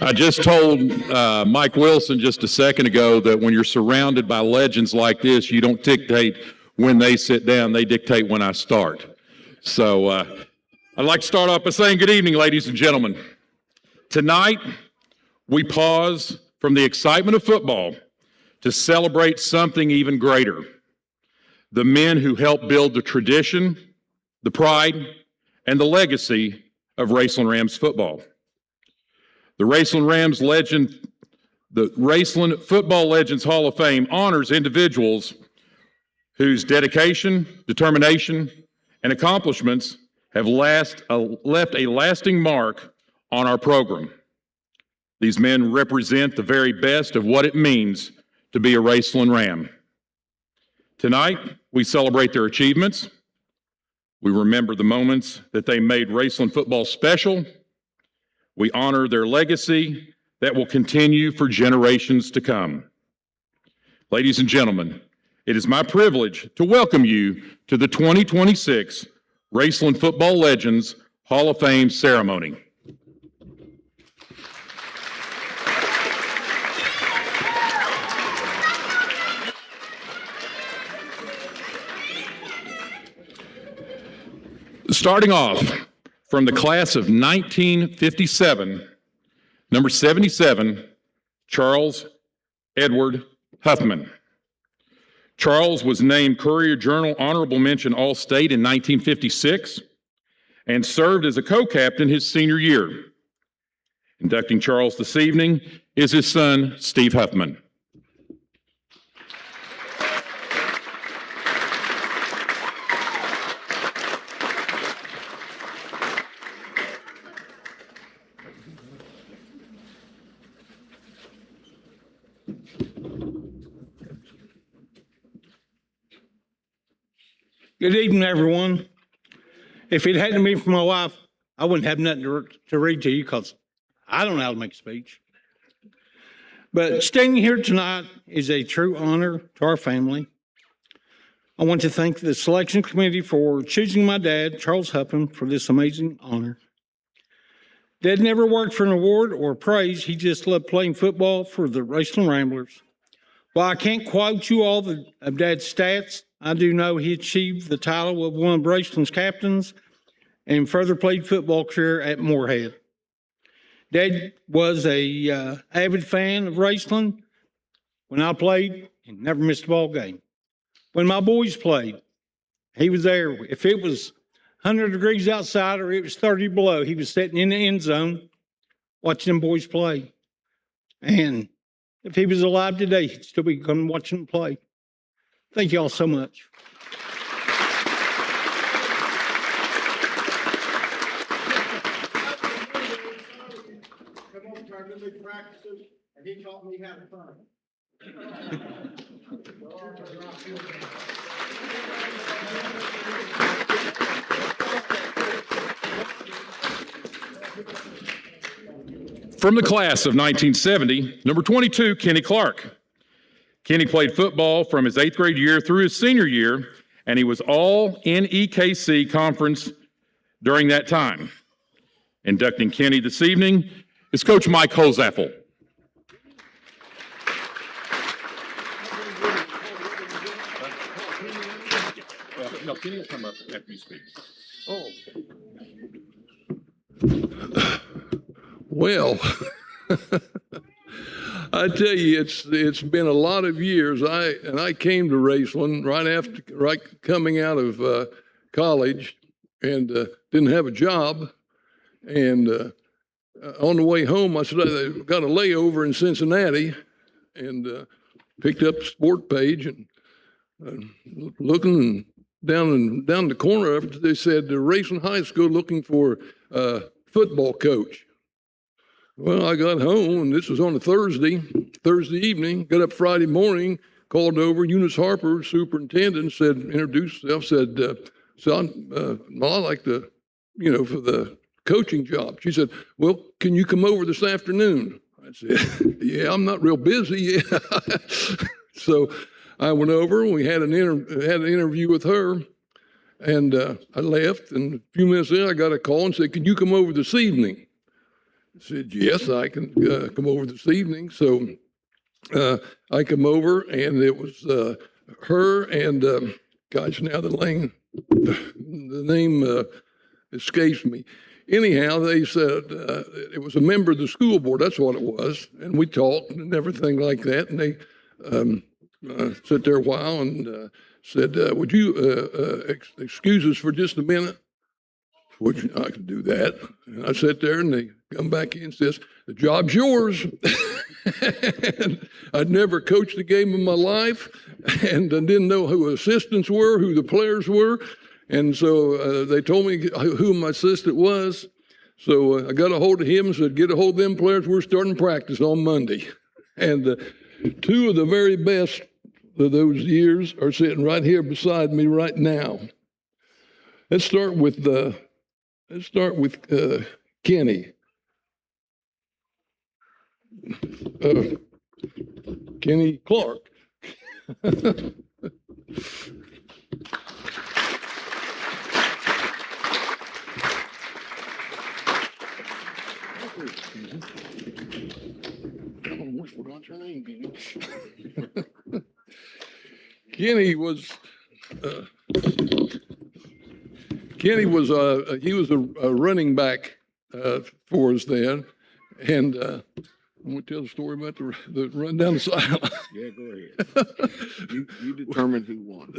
I just told Mike Wilson just a second ago that when you're surrounded by legends like this, you don't dictate when they sit down, they dictate when I start. So I'd like to start off by saying good evening, ladies and gentlemen. Tonight, we pause from the excitement of football to celebrate something even greater. The men who helped build the tradition, the pride, and the legacy of Raceland Rams football. The Raceland Football Legends Hall of Fame honors individuals whose dedication, determination, and accomplishments have left a lasting mark on our program. These men represent the very best of what it means to be a Raceland Ram. Tonight, we celebrate their achievements. We remember the moments that they made Raceland football special. We honor their legacy that will continue for generations to come. Ladies and gentlemen, it is my privilege to welcome you to the 2026 Raceland Football Legends Hall of Fame ceremony. Starting off from the class of 1957, number 77, Charles Edward Huffman. Charles was named Courier Journal Honorable Mention All-State in 1956 and served as a co-captain his senior year. Inducting Charles this evening is his son, Steve Huffman. Good evening, everyone. If it hadn't been for my wife, I wouldn't have nothing to read to you because I don't know how to make a speech. But standing here tonight is a true honor to our family. I want to thank the selection committee for choosing my dad, Charles Huffman, for this amazing honor. Dad never worked for an award or praise. He just loved playing football for the Raceland Ramblers. While I can't quote you all of Dad's stats, I do know he achieved the title of one of Raceland's captains and further played football career at Moorhead. Dad was a avid fan of Raceland. When I played, he never missed a ball game. When my boys played, he was there. If it was 100 degrees outside or it was 30 below, he was sitting in the end zone watching them boys play. And if he was alive today, he'd still be coming watching them play. Thank you all so much. Practices, and he taught me how to fun. From the class of 1970, number 22, Kenny Clark. Kenny played football from his 8th grade year through his senior year, and he was all in EKC conference during that time. Inducting Kenny this evening is Coach Mike Holzappel. No, Kenny will come up after you speak. Oh. Well, I tell you, it's been a lot of years. I came to Raceland right coming out of college, and didn't have a job. And on the way home, I said I got a layover in Cincinnati, and picked up the sport page and looking down the corner of it, they said Raceland High School looking for a football coach. Well, I got home, and this was on a Thursday evening, got up Friday morning, called over Eunice Harper, superintendent, introduced herself, said, I like to, for the coaching job. She said, well, can you come over this afternoon? I said, yeah, I'm not real busy. Yeah. So I went over and we had an interview with her, and I left. And a few minutes later, I got a call and said, "Can you come over this evening?" I said, "Yes, I can come over this evening." So I come over, and it was her and gosh, now the name escapes me. Anyhow, they said it was a member of the school board. That's what it was, and we talked and everything like that. And they sat there a while and said, "Would you excuse us for just a minute?" Which I could do that. And I sat there, and they come back in and says, "The job's yours." And I'd never coached a game in my life, and I didn't know who assistants were, who the players were. And so they told me who my assistant was. So I got a hold of him and said, "Get a hold of them players. We're starting practice on Monday." And two of the very best of those years are sitting right here beside me right now. Let's start with Kenny. Kenny Clark. Kenny was a running back for us then, and I'm going to tell the story about the run down the sideline. Yeah, go ahead. You determined who won.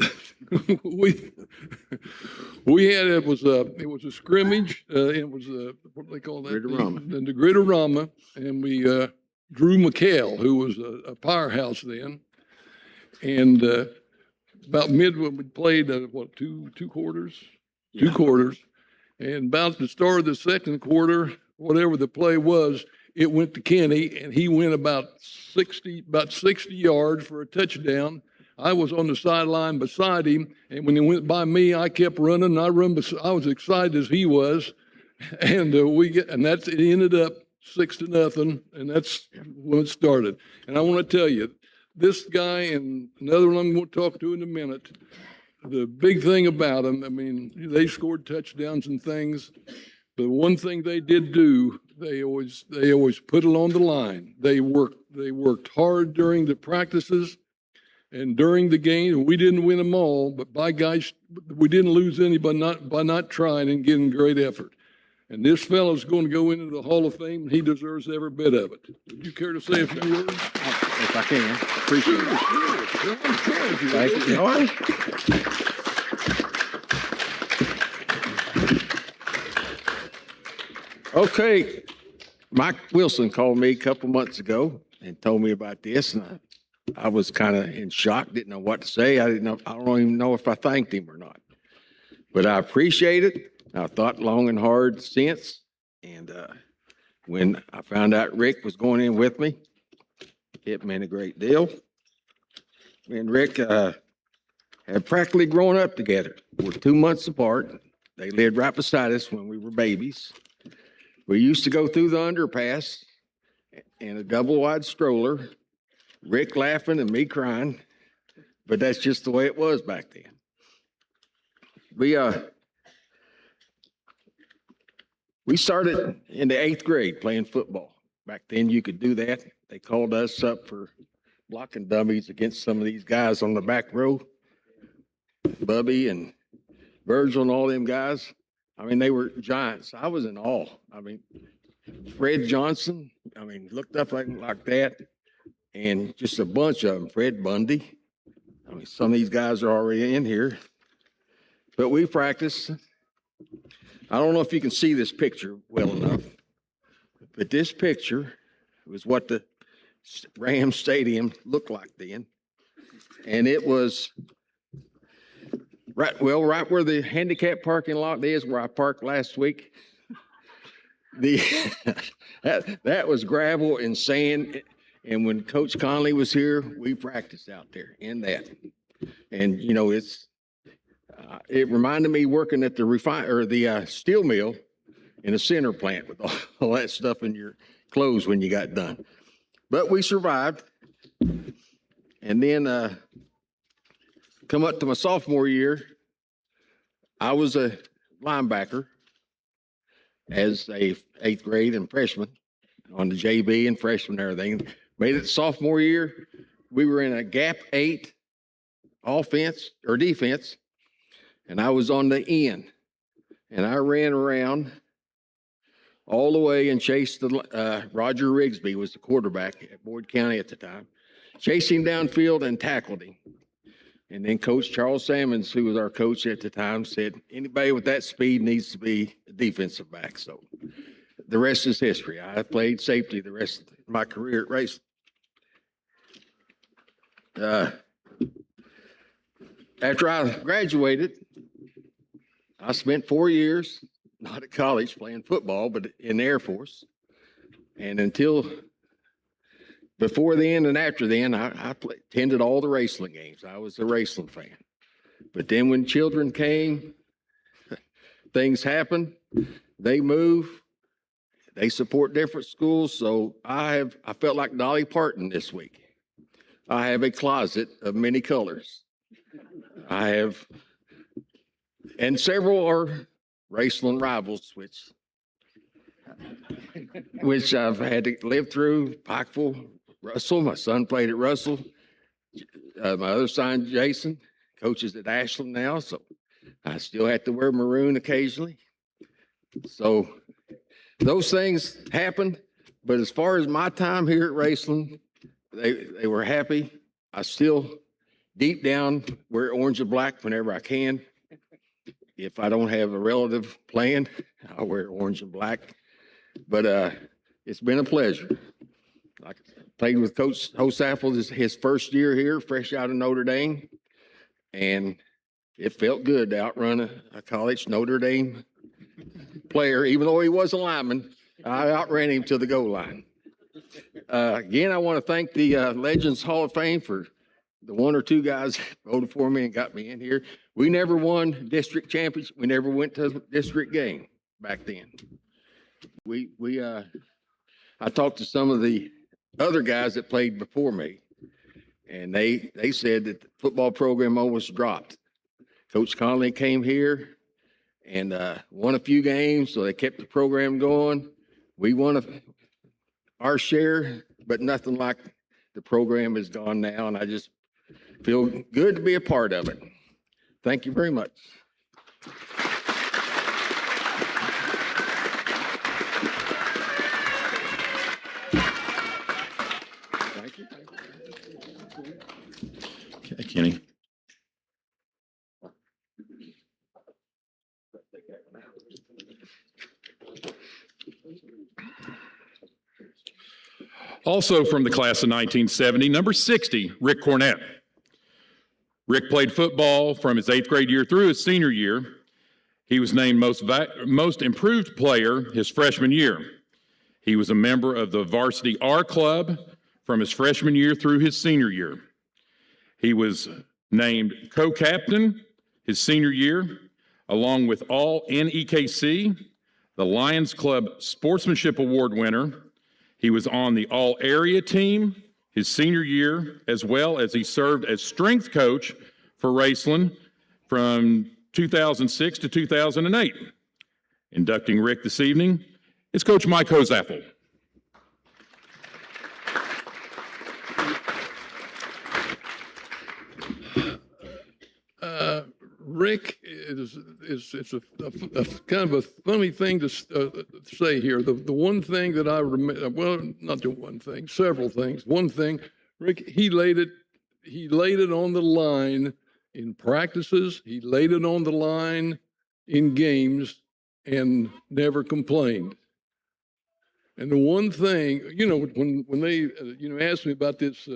we had it was a scrimmage. It was what do they call that? Grid-a-rama. The grid-a-rama, and we Drew McHale, who was a powerhouse then, and about midway we played two quarters. Yeah. 2 quarters, and about the start of the second quarter, whatever the play was, it went to Kenny, and he went about 60 yards for a touchdown. I was on the sideline beside him, and when he went by me, I kept running. I was excited as he was, and it ended up 6-0, and that's when it started. And I want to tell you, this guy and another one I'm going to talk to in a minute. The big thing about them, I mean, they scored touchdowns and things, but one thing they did do, they always put it on the line. They worked hard during the practices and during the game. We didn't win them all, but by gosh, we didn't lose any by not trying and getting great effort. And this fellow's going to go into the Hall of Fame, and he deserves every bit of it. Would you care to say a few words? If I can, appreciate it. Thank you. All right. Okay, Mike Wilson called me a couple months ago and told me about this, and I was kind of in shock, didn't know what to say. I don't even know if I thanked him or not. But I appreciate it. I've thought long and hard since, and when I found out Rick was going in with me, it meant a great deal. Me and Rick had practically grown up together. We're 2 months apart. They lived right beside us when we were babies. We used to go through the underpass in a double-wide stroller, Rick laughing and me crying, but that's just the way it was back then. We started in the 8th grade playing football. Back then you could do that. They called us up for blocking dummies against some of these guys on the back row. Bubby and Virgil and all them guys. I mean, they were giants. I was in awe. I mean, Fred Johnson, looked up like that. And just a bunch of them. Fred Bundy. Some of these guys are already in here. But we practiced. I don't know if you can see this picture well enough. But this picture was what the Rams Stadium looked like then. And it was right where the handicap parking lot is, where I parked last week. That was gravel and sand. And when Coach Conley was here, we practiced out there in that. And it reminded me working at the steel mill in a center plant with all that stuff in your clothes when you got done. But we survived. And then come up to my sophomore year, I was a linebacker as a 8th grade and freshman on the JV and freshman and everything. Made it sophomore year. We were in a gap 8 offense or defense, and I was on the end. And I ran around all the way and chased the Roger Rigsby was the quarterback at Boyd County at the time. Chased him downfield and tackled him. And then Coach Charles Sammons, who was our coach at the time, said, anybody with that speed needs to be a defensive back. So the rest is history. I played safety the rest of my career at Raceland. After I graduated, I spent 4 years, not at college playing football, but in the Air Force. And until before then and after then, I attended all the Raceland games. I was a Raceland fan. But then when children came, things happen. They move. They support different schools. So I felt like Dolly Parton this week. I have a closet of many colors. And several are Raceland rivals, which I've had to live through. Pikeville, Russell, my son played at Russell. My other son, Jason, coaches at Ashland now, so I still have to wear maroon occasionally. So those things happened, but as far as my time here at Raceland, they were happy. I still, deep down, wear orange and black whenever I can. If I don't have a relative playing, I'll wear orange and black. But it's been a pleasure. I played with Coach Hosaffel his first year here, fresh out of Notre Dame. And it felt good to outrun a college Notre Dame player, even though he was a lineman. I outran him to the goal line. Again, I want to thank the Legends Hall of Fame for the 1 or 2 guys that voted for me and got me in here. We never won district championship. We never went to a district game back then. I talked to some of the other guys that played before me, and they said that the football program almost dropped. Coach Conley came here and won a few games, so they kept the program going. We won our share, but nothing like the program is gone now, and I just feel good to be a part of it. Thank you very much. Thank you. Okay, Kenny. Also from the class of 1970, number 60, Rick Cornett. Rick played football from his 8th grade year through his senior year. He was named most improved player his freshman year. He was a member of the varsity R club from his freshman year through his senior year. He was named co-captain his senior year, along with all NEKC, the Lions Club Sportsmanship Award winner. He was on the all-area team his senior year, as well as he served as strength coach for Raceland from 2006 to 2008. Inducting Rick this evening is Coach Mike Hosaffel. Rick, it's a kind of a funny thing to say here. The one thing that I remember, well, not the one thing, several things. One thing, Rick, he laid it on the line in practices. He laid it on the line in games and never complained. And the one thing, when they, asked me about this,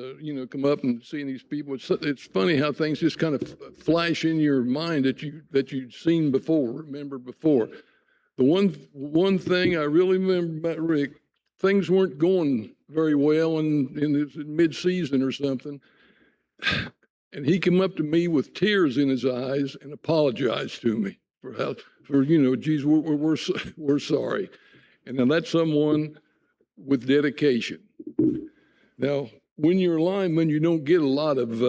come up and seeing these people, it's funny how things just kind of flash in your mind that you'd seen before, remembered before. The one thing I really remember about Rick, things weren't going very well in mid-season or something, and he came up to me with tears in his eyes and apologized to me geez, we're sorry. And now that's someone with dedication. Now, when you're a lineman, you don't get a lot of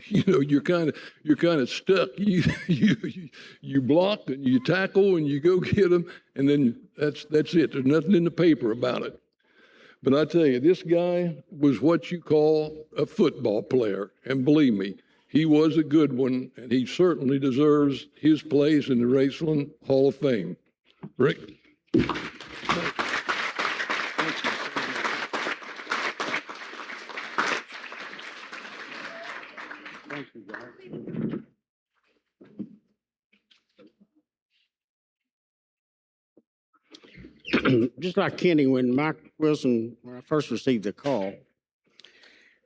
you're kind of stuck. You block and you tackle and you go get them, and then that's it. There's nothing in the paper about it. But I tell you, this guy was what you call a football player, and believe me, he was a good one, and he certainly deserves his place in the Raceland Hall of Fame. Rick. Thank you, guys. Just like Kenny, when Mike Wilson, when I first received the call,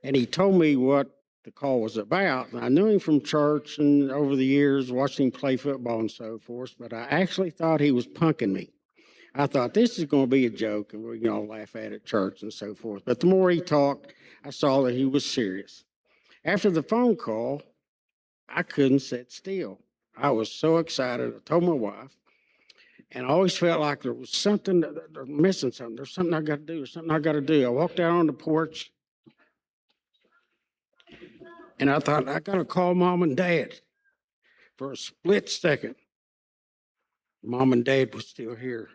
and he told me what the call was about, and I knew him from church and over the years, watching him play football and so forth, but I actually thought he was punking me. I thought this is going to be a joke and we're going to all laugh at it at church and so forth. But the more he talked, I saw that he was serious. After the phone call, I couldn't sit still. I was so excited. I told my wife, and I always felt like there was something, they're missing something. There's something I got to do. There's something I got to do. I walked out on the porch, and I thought, I got to call Mom and Dad. For a split second, Mom and Dad was still here.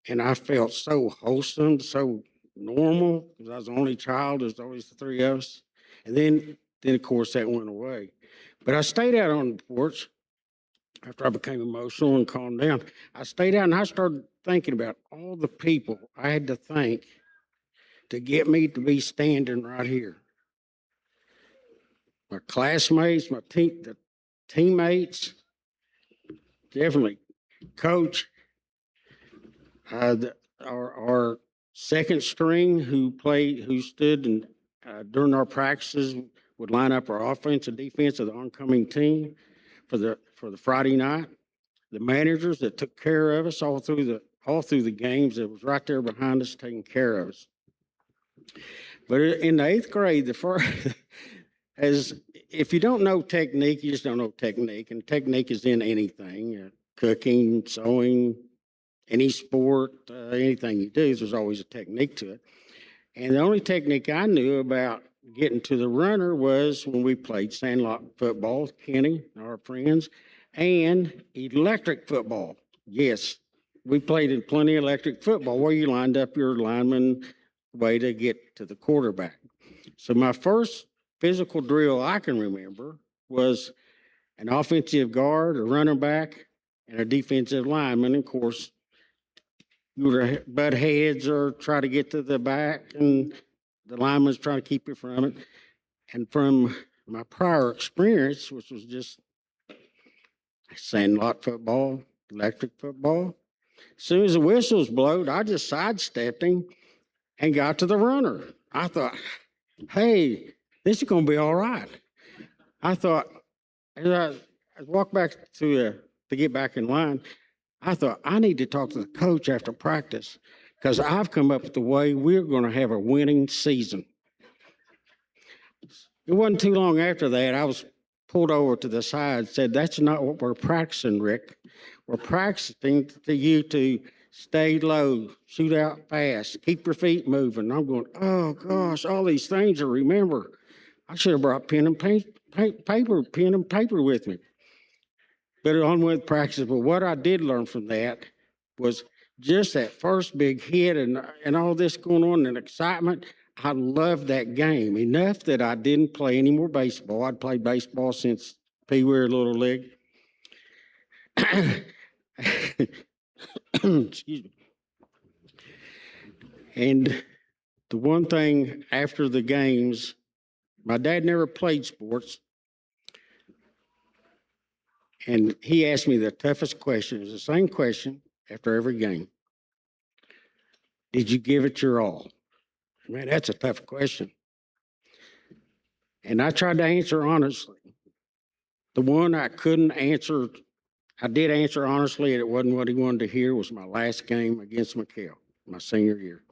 And I felt so wholesome, so normal, because I was the only child. There's always the three of us. And then of course, that went away. But I stayed out on the porch after I became emotional and calmed down. I stayed out and I started thinking about all the people I had to thank to get me to be standing right here. My classmates, the teammates, definitely coach, our second string who stood and during our practices would line up our offense and defense of the oncoming team for the Friday night. The managers that took care of us all through the games, that was right there behind us taking care of us. But in the 8th grade, if you don't know technique, you just don't know technique. And technique is in anything, cooking, sewing, any sport, anything you do, there's always a technique to it. And the only technique I knew about getting to the runner was when we played sandlot football, Kenny, our friends, and electric football. Yes, we played in plenty of electric football where you lined up your lineman way to get to the quarterback. So my first physical drill I can remember was an offensive guard, a running back, and a defensive lineman. Of course, you would butt heads or try to get to the back, and the lineman's trying to keep you from it. And from my prior experience, which was just sandlot football, electric football, as soon as the whistles blowed, I just sidestepped him and got to the runner. I thought, hey, this is going to be all right. I thought, as I walked back to get back in line, I thought, I need to talk to the coach after practice because I've come up with the way we're going to have a winning season. It wasn't too long after that, I was pulled over to the side and said, that's not what we're practicing, Rick. We're practicing to you to stay low, shoot out fast, keep your feet moving. I'm going, oh gosh, all these things to remember. I should have brought pen and paper with me. But on with practice. But what I did learn from that was just that first big hit and all this going on and excitement. I loved that game enough that I didn't play any more baseball. I'd played baseball since Pee Wee Little League. Excuse me. And the one thing after the games, my dad never played sports. And he asked me the toughest question. It was the same question after every game. Did you give it your all? Man, that's a tough question. And I tried to answer honestly. The one I couldn't answer, I did answer honestly, and it wasn't what he wanted to hear, was my last game against McHale, my senior year.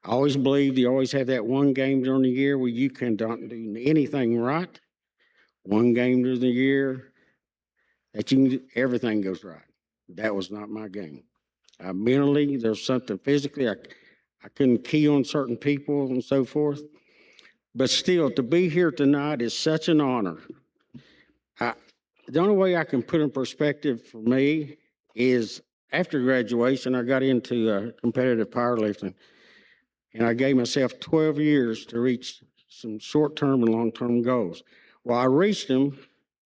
I always believed you always have that one game during the year where you can don't do anything right. One game during the year that everything goes right. That was not my game. Mentally, there's something physically, I couldn't key on certain people and so forth. But still, to be here tonight is such an honor. The only way I can put in perspective for me is after graduation, I got into competitive powerlifting, and I gave myself 12 years to reach some short-term and long-term goals. Well, I reached them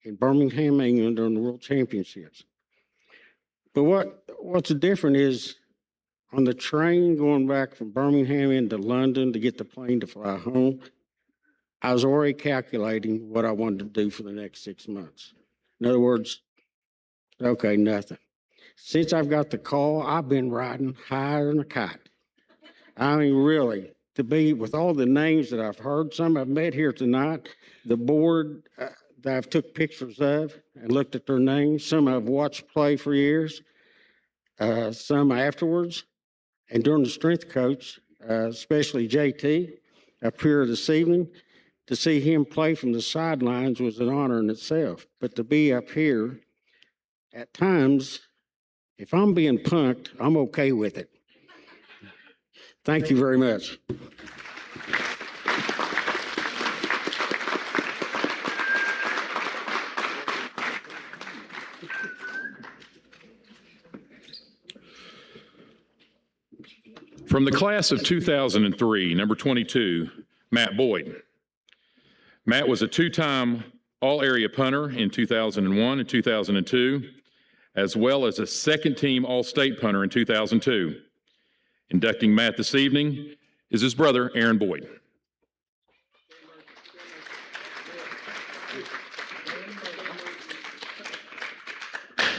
in Birmingham, England during the World Championships. But what's different is on the train going back from Birmingham into London to get the plane to fly home, I was already calculating what I wanted to do for the next 6 months. In other words, okay, nothing. Since I've got the call, I've been riding higher than a kite. I mean, really, to be with all the names that I've heard, some I've met here tonight, the board that I've took pictures of and looked at their names, some I've watched play for years, some afterwards, and during the strength coach, especially JT, up here this evening, to see him play from the sidelines was an honor in itself. But to be up here, at times, if I'm being punked, I'm okay with it. Thank you very much. From the class of 2003, number 22, Matt Boyd. Matt was a two-time All-Area punter in 2001 and 2002, as well as a second-team All-State punter in 2002. Inducting Matt this evening is his brother, Aaron Boyd.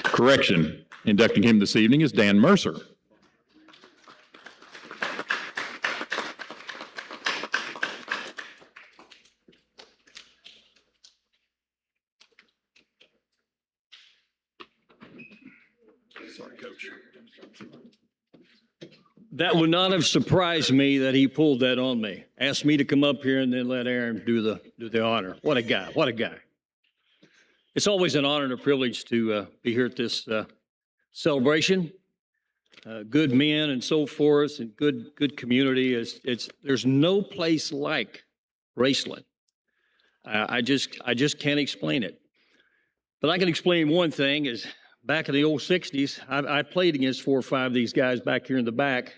Correction, inducting him this evening is Dan Mercer. Sorry, Coach. That would not have surprised me that he pulled that on me. Asked me to come up here and then let Aaron do the honor. What a guy, what a guy. It's always an honor and a privilege to be here at this celebration. Good men and so forth, and good community. There's no place like Raceland. I just can't explain it. But I can explain one thing is back in the old 60s, I played against 4 or 5 of these guys back here in the back.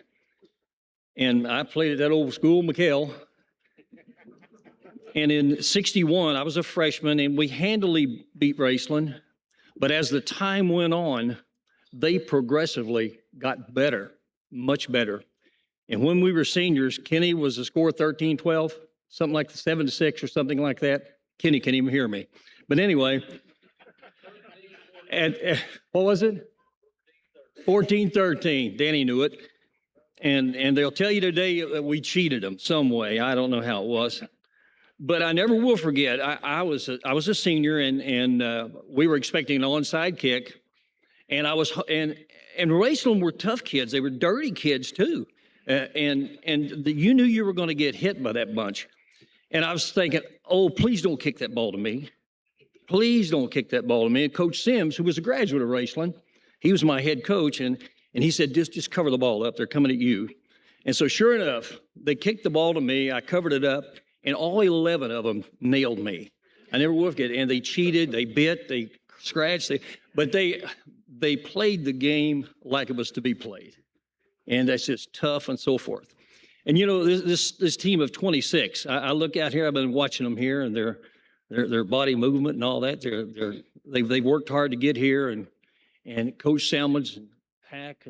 And I played at that old school, McHale. And in 61, I was a freshman, and we handily beat Raceland. But as the time went on, they progressively got better, much better. And when we were seniors, Kenny was a score 13-12, something like 7-6 or something like that. Kenny can't even hear me. But anyway, and what was it? 14-13. Danny knew it. And they'll tell you today that we cheated them some way. I don't know how it was. But I never will forget, I was a senior, and we were expecting an onside kick. And Raceland were tough kids. They were dirty kids too. You knew you were going to get hit by that bunch. And I was thinking, oh, please don't kick that ball to me. Please don't kick that ball to me. And Coach Sims, who was a graduate of Raceland, he was my head coach, and he said, just cover the ball up. They're coming at you. And so sure enough, they kicked the ball to me. I covered it up, and all 11 of them nailed me. I never will forget. And they cheated, they bit, they scratched, but they played the game like it was to be played. And that's just tough and so forth. And you know, this team of 26, I look out here, I've been watching them here, and their body movement and all that. They've worked hard to get here, and Coach Salmons and Hack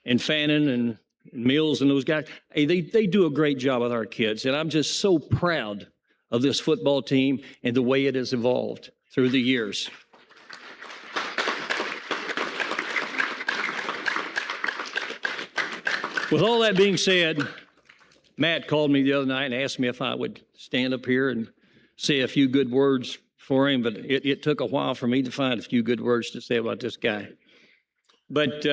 and Fannin and Mills and those guys, hey, they do a great job with our kids. And I'm just so proud of this football team and the way it has evolved through the years. With all that being said, Matt called me the other night and asked me if I would stand up here and say a few good words for him, but it took a while for me to find a few good words to say about this guy. But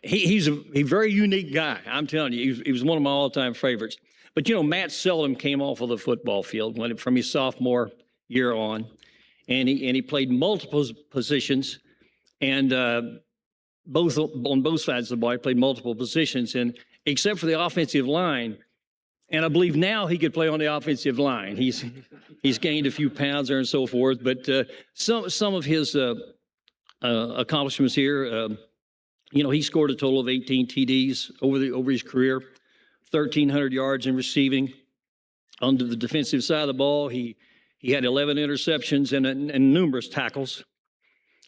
he's a very unique guy. I'm telling you, he was one of my all-time favorites. But you know, Matt seldom came off of the football field from his sophomore year on, and he played multiple positions, and on both sides of the ball, he played multiple positions, and except for the offensive line, And I believe now he could play on the offensive line. He's gained a few pounds there and so forth. But some of his accomplishments here, he scored a total of 18 TDs over his career, 1,300 yards in receiving. On the defensive side of the ball, he had 11 interceptions and numerous tackles.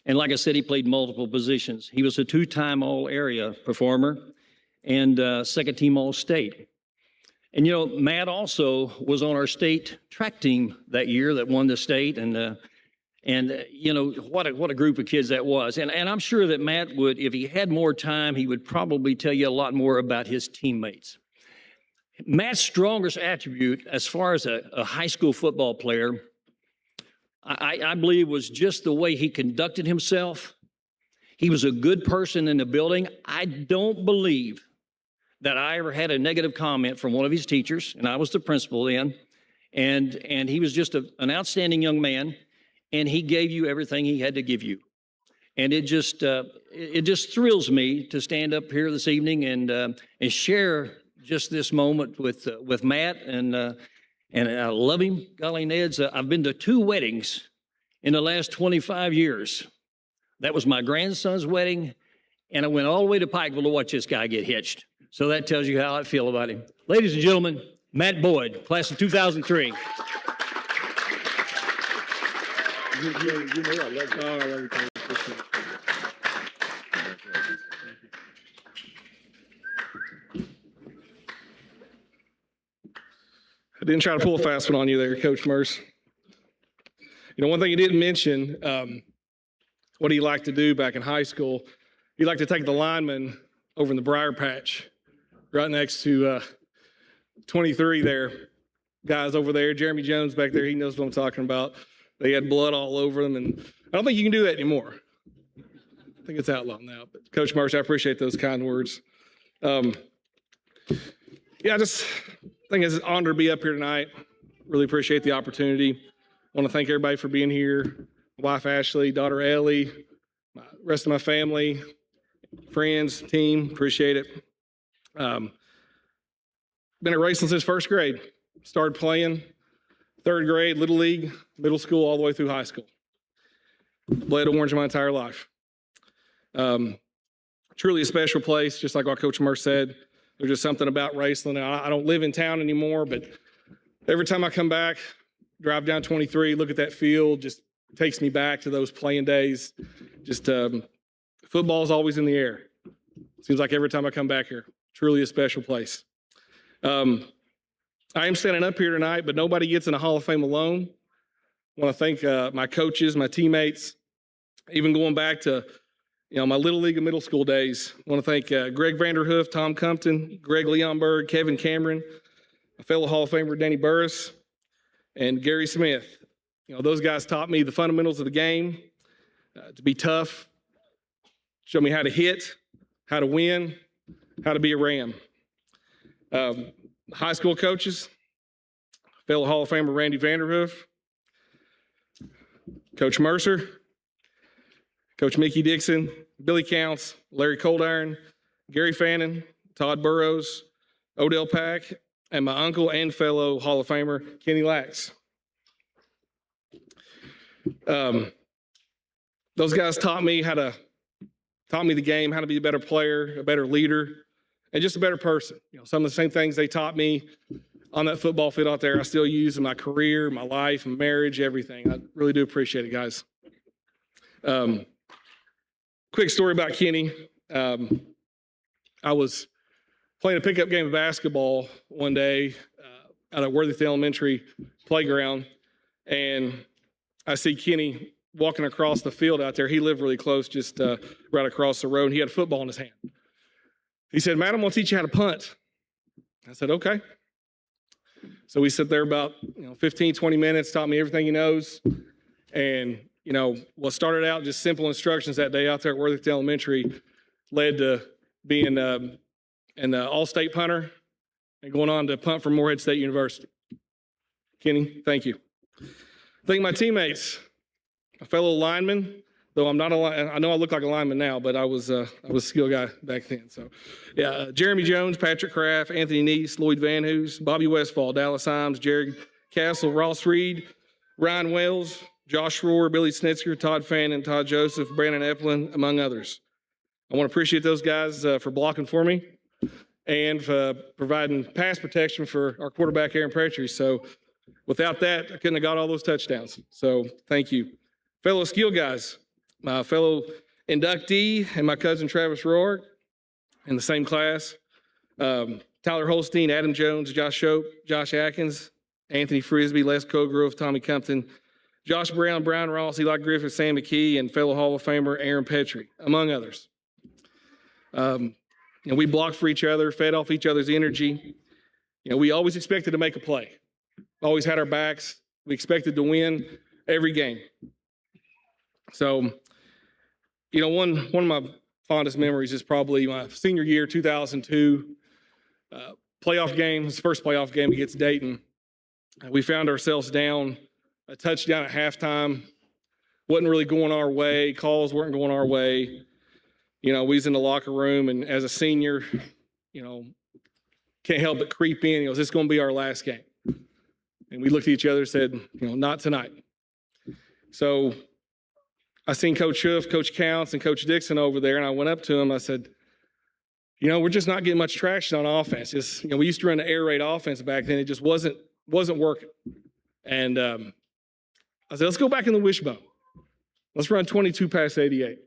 And like I said, he played multiple positions. He was a two-time All-Area performer and second-team All-State. And, Matt also was on our state track team that year that won the state. And what a group of kids that was. And I'm sure that Matt would, if he had more time, he would probably tell you a lot more about his teammates. Matt's strongest attribute as far as a high school football player, I believe, was just the way he conducted himself. He was a good person in the building. I don't believe that I ever had a negative comment from one of his teachers, and I was the principal then. And he was just an outstanding young man, and he gave you everything he had to give you. And it just thrills me to stand up here this evening and share just this moment with Matt, and I love him. Golly Neds, I've been to 2 weddings in the last 25 years. That was my grandson's wedding, and I went all the way to Pikeville to watch this guy get hitched. So that tells you how I feel about him. Ladies and gentlemen, Matt Boyd, class of 2003. I didn't try to pull a fast one on you there, Coach Merce. One thing he didn't mention, what he liked to do back in high school, he liked to take the linemen over in the briar patch, right next to 23 there. Guys over there, Jeremy Jones back there, he knows what I'm talking about. They had blood all over them, and I don't think you can do that anymore. I think it's outlawed now. But Coach Merce, I appreciate those kind words. I just think it's an honor to be up here tonight. Really appreciate the opportunity. I want to thank everybody for being here. My wife Ashley, daughter Ellie, the rest of my family, friends, team, appreciate it. Been at Raceland since first grade. Started playing third grade, little league, middle school, all the way through high school. Played Orange my entire life. Truly a special place, just like what Coach Merce said. There's just something about Raceland. I don't live in town anymore, but every time I come back, drive down 23, look at that field, just takes me back to those playing days. Just football's always in the air. Seems like every time I come back here, truly a special place. I am standing up here tonight, but nobody gets in the Hall of Fame alone. I want to thank my coaches, my teammates, even going back to my Little League and middle school days. I want to thank Greg Vanderhoof, Tom Compton, Greg Leonberg, Kevin Cameron, my fellow Hall of Famer Danny Burris, and Gary Smith. Those guys taught me the fundamentals of the game, to be tough, showed me how to hit, how to win, how to be a Ram. High school coaches, fellow Hall of Famer Randy Vanderhoof, Coach Mercer, Coach Mickey Dixon, Billy Counts, Larry Coldiron, Gary Fannin, Todd Burrows, Odell Pack, and my uncle and fellow Hall of Famer Kenny Lax. Those guys taught me the game, how to be a better player, a better leader, and just a better person. Some of the same things they taught me on that football field out there, I still use in my career, my life, my marriage, everything. I really do appreciate it, guys. Quick story about Kenny. I was playing a pickup game of basketball one day out at Worthington Elementary playground, and I see Kenny walking across the field out there. He lived really close, just right across the road, and he had a football in his hand. He said, "Man, I'm going to teach you how to punt." I said, "Okay." So we sit there about 15, 20 minutes, taught me everything he knows. And, what started out just simple instructions that day out there at Worthington Elementary led to being an all-state punter and going on to punt for Morehead State University. Kenny, thank you. Thank my teammates, my fellow linemen, though I'm not a I know I look like a lineman now, but I was a skill guy back then. So, yeah, Jeremy Jones, Patrick Kraft, Anthony Neese, Lloyd Van Hoos, Bobby Westfall, Dallas Himes, Jared Castle, Ross Reed, Ryan Wells, Josh Rohr, Billy Snitzker, Todd Fannin, Todd Joseph, Brandon Eplin, among others. I want to appreciate those guys for blocking for me and for providing pass protection for our quarterback, Aaron Petrie. So without that, I couldn't have got all those touchdowns. So thank you. Fellow skill guys, my fellow inductee and my cousin Travis Roark in the same class, Tyler Holstein, Adam Jones, Josh Shope, Josh Atkins, Anthony Frisbee, Les Cogrove, Tommy Compton, Josh Brown, Brian Ross, Eli Griffith, Sam McKee, and fellow Hall of Famer Aaron Petrie, among others. We blocked for each other, fed off each other's energy. We always expected to make a play. Always had our backs. We expected to win every game. So, one of my fondest memories is probably my senior year, 2002, playoff game. His first playoff game against Dayton. We found ourselves down a touchdown at halftime. Wasn't really going our way. Calls weren't going our way. We was in the locker room, and as a senior, can't help but creep in. Is this going to be our last game? And we looked at each other and said, not tonight. So I seen Coach Schuff, Coach Counts, and Coach Dixon over there, and I went up to him. I said, we're just not getting much traction on offense. Just, we used to run the air raid offense back then. It just wasn't working. And I said, let's go back in the wishbone. Let's run 22 past 88.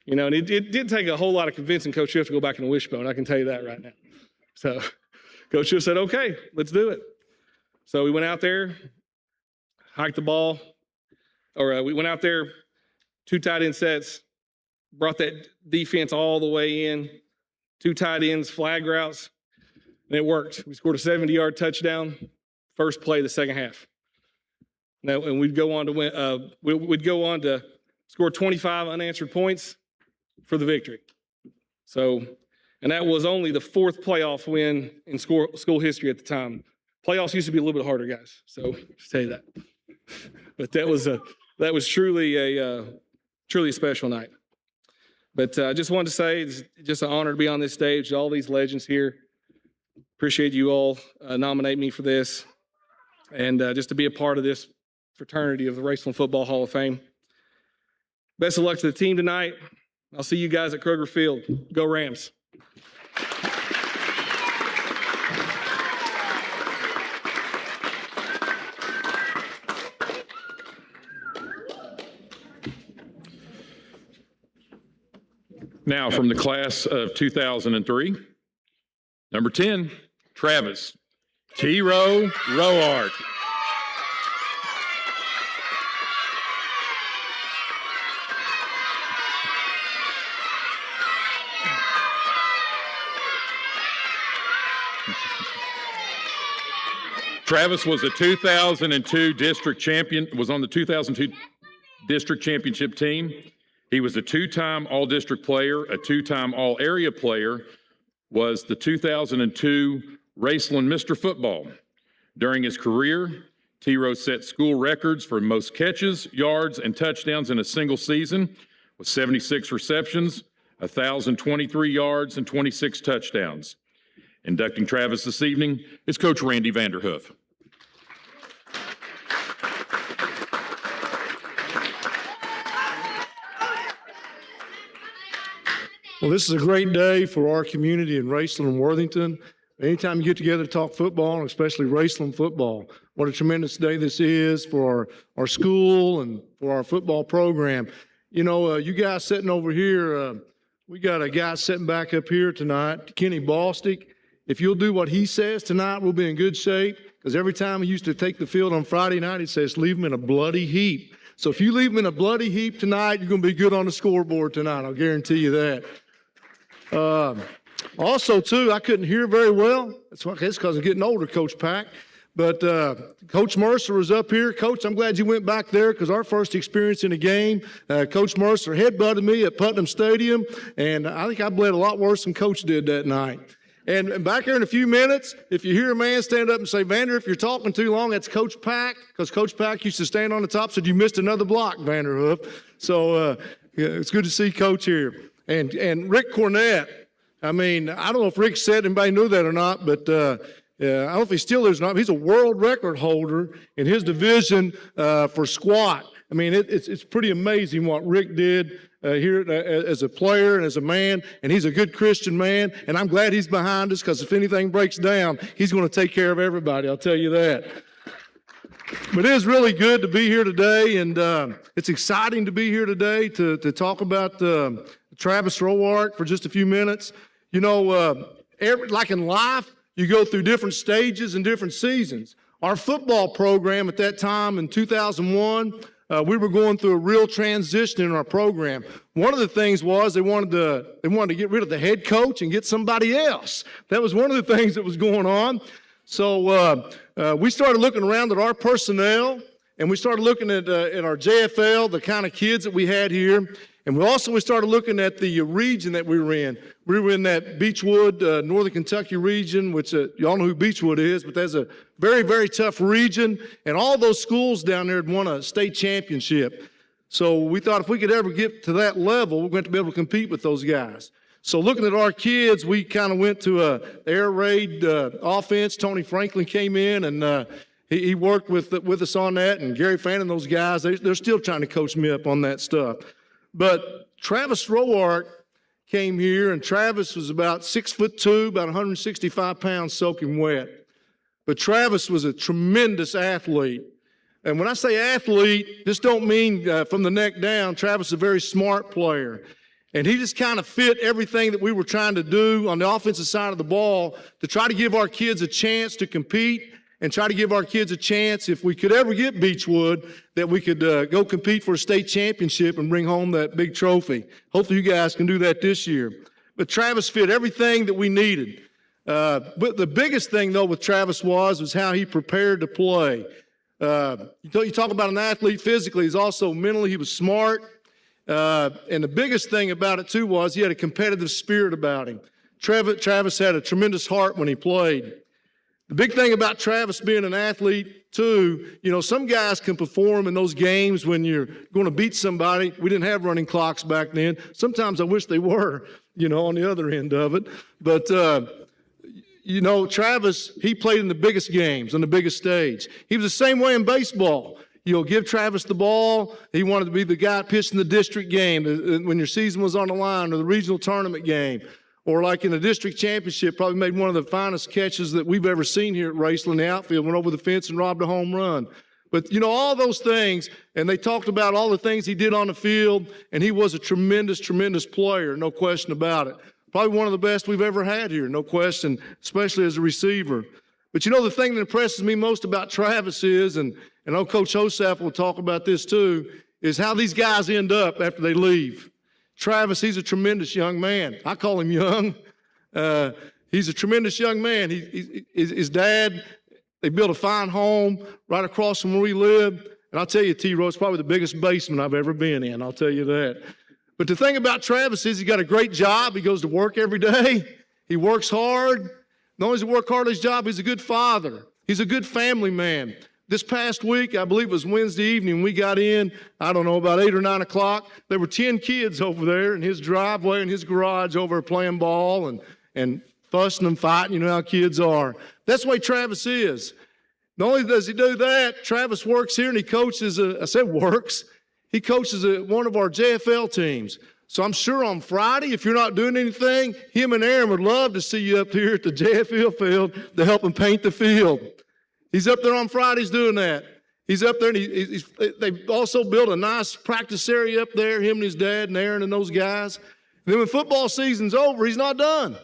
And it did take a whole lot of convincing Coach Schiff to go back in the wishbone. I can tell you that right now. So Coach Schiff said, okay, let's do it. So we went out there, hiked the ball, we went out there, 2 tight end sets, brought that defense all the way in, 2 tight ends, flag routes, and it worked. We scored a 70-yard touchdown, first play of the second half. Now, and we'd go on to win. We'd go on to score 25 unanswered points for the victory. So, and that was only the 4th playoff win in school history at the time. Playoffs used to be a little bit harder, guys. So, just tell you that. But that was truly a special night. But I just wanted to say, it's just an honor to be on this stage. All these legends here. Appreciate you all nominate me for this, and just to be a part of this fraternity of the Raceland Football Hall of Fame. Best of luck to the team tonight. I'll see you guys at Kroger Field. Go Rams. Now, from the class of 2003, number 10, Travis T-Row Roark. Travis was a 2002 district champion, was on the 2002 district championship team. He was a 2-time all-district player, a 2-time all-area player, was the 2002 Raceland Mr. Football. During his career, T-Row set school records for most catches, yards, and touchdowns in a single season with 76 receptions, 1,023 yards, and 26 touchdowns. Inducting Travis this evening is Coach Randy Vanderhoof. Well, this is a great day for our community in Raceland and Worthington. Anytime you get together to talk football, and especially Raceland football, what a tremendous day this is for our school and for our football program. You guys sitting over here, we got a guy sitting back up here tonight, Kenny Bostick. If you'll do what he says tonight, we'll be in good shape, because every time he used to take the field on Friday night, he says, leave him in a bloody heap. So if you leave him in a bloody heap tonight, you're going to be good on the scoreboard tonight. I'll guarantee you that. Also, too, I couldn't hear very well. That's because I'm getting older, Coach Pack. But Coach Mercer was up here. Coach, I'm glad you went back there, because our first experience in a game, Coach Mercer headbutted me at Putnam Stadium, and I think I bled a lot worse than Coach did that night. And back here in a few minutes, if you hear a man stand up and say, Vander, if you're talking too long, that's Coach Pack, because Coach Pack used to stand on the top, said you missed another block, Vanderhoof. So yeah, it's good to see Coach here. And Rick Cornett, I mean, I don't know if Rick said anybody knew that or not, but I don't know if he still is or not. He's a world record holder in his division for squat. I mean, it's pretty amazing what Rick did here as a player and as a man, and he's a good Christian man, and I'm glad he's behind us because if anything breaks down, he's going to take care of everybody, I'll tell you that. But it is really good to be here today, and it's exciting to be here today to talk about Travis Rowart for just a few minutes. You know, like in life, you go through different stages and different seasons. Our football program at that time in 2001, we were going through a real transition in our program. One of the things was they wanted to get rid of the head coach and get somebody else. That was one of the things that was going on. So we started looking around at our personnel, and we started looking at our JFL, the kind of kids that we had here. And we started looking at the region that we were in. We were in that Beechwood, Northern Kentucky region, which y'all know who Beechwood is, but that's a very, very tough region. And all those schools down there had won a state championship. So we thought if we could ever get to that level, we're going to be able to compete with those guys. So looking at our kids, we kind of went to a air raid offense. Tony Franklin came in, and he worked with us on that. And Gary Fannin and those guys, they're still trying to coach me up on that stuff. But Travis Rowart came here, and Travis was about 6'2", about 165 pounds soaking wet. But Travis was a tremendous athlete. And when I say athlete, this don't mean from the neck down. Travis is a very smart player. And he just kind of fit everything that we were trying to do on the offensive side of the ball to try to give our kids a chance to compete and try to give our kids a chance, if we could ever get Beechwood, that we could go compete for a state championship and bring home that big trophy. Hopefully you guys can do that this year. But Travis fit everything that we needed. But the biggest thing, though, with Travis was how he prepared to play. You talk about an athlete physically, he's also mentally, he was smart. And the biggest thing about it, too, was he had a competitive spirit about him. Travis had a tremendous heart when he played. The big thing about Travis being an athlete, too, you know, some guys can perform in those games when you're going to beat somebody. We didn't have running clocks back then. Sometimes I wish they were, you know, on the other end of it. But, you know, Travis, he played in the biggest games, on the biggest stage. He was the same way in baseball. You know, give Travis the ball. He wanted to be the guy pitching the district game when your season was on the line, or the regional tournament game. Or like in the district championship, probably made one of the finest catches that we've ever seen here at Raceland. The outfield went over the fence and robbed a home run. But, you know, all those things, and they talked about all the things he did on the field, and he was a tremendous, tremendous player, no question about it. Probably one of the best we've ever had here, no question, especially as a receiver. But, you know, the thing that impresses me most about Travis is, and I know Coach Hosaf will talk about this too, is how these guys end up after they leave. Travis, he's a tremendous young man. I call him young. He's a tremendous young man. His dad, they built a fine home right across from where we live. And I'll tell you, T-Row, it's probably the biggest basement I've ever been in. I'll tell you that. But the thing about Travis is he's got a great job. He goes to work every day. He works hard. Not only does he work hard at his job, he's a good father. He's a good family man. This past week, I believe it was Wednesday evening, we got in, I don't know, about 8 or 9 o'clock. There were 10 kids over there in his driveway and his garage over playing ball and fussing and fighting. You know how kids are. That's the way Travis is. Not only does he do that, Travis works here and he coaches, he coaches one of our JFL teams. So I'm sure on Friday, if you're not doing anything, him and Aaron would love to see you up here at the JFL field to help him paint the field. He's up there on Fridays doing that. He's up there, and they've also built a nice practice area up there, him and his dad and Aaron and those guys. And then when football season's over, he's not done.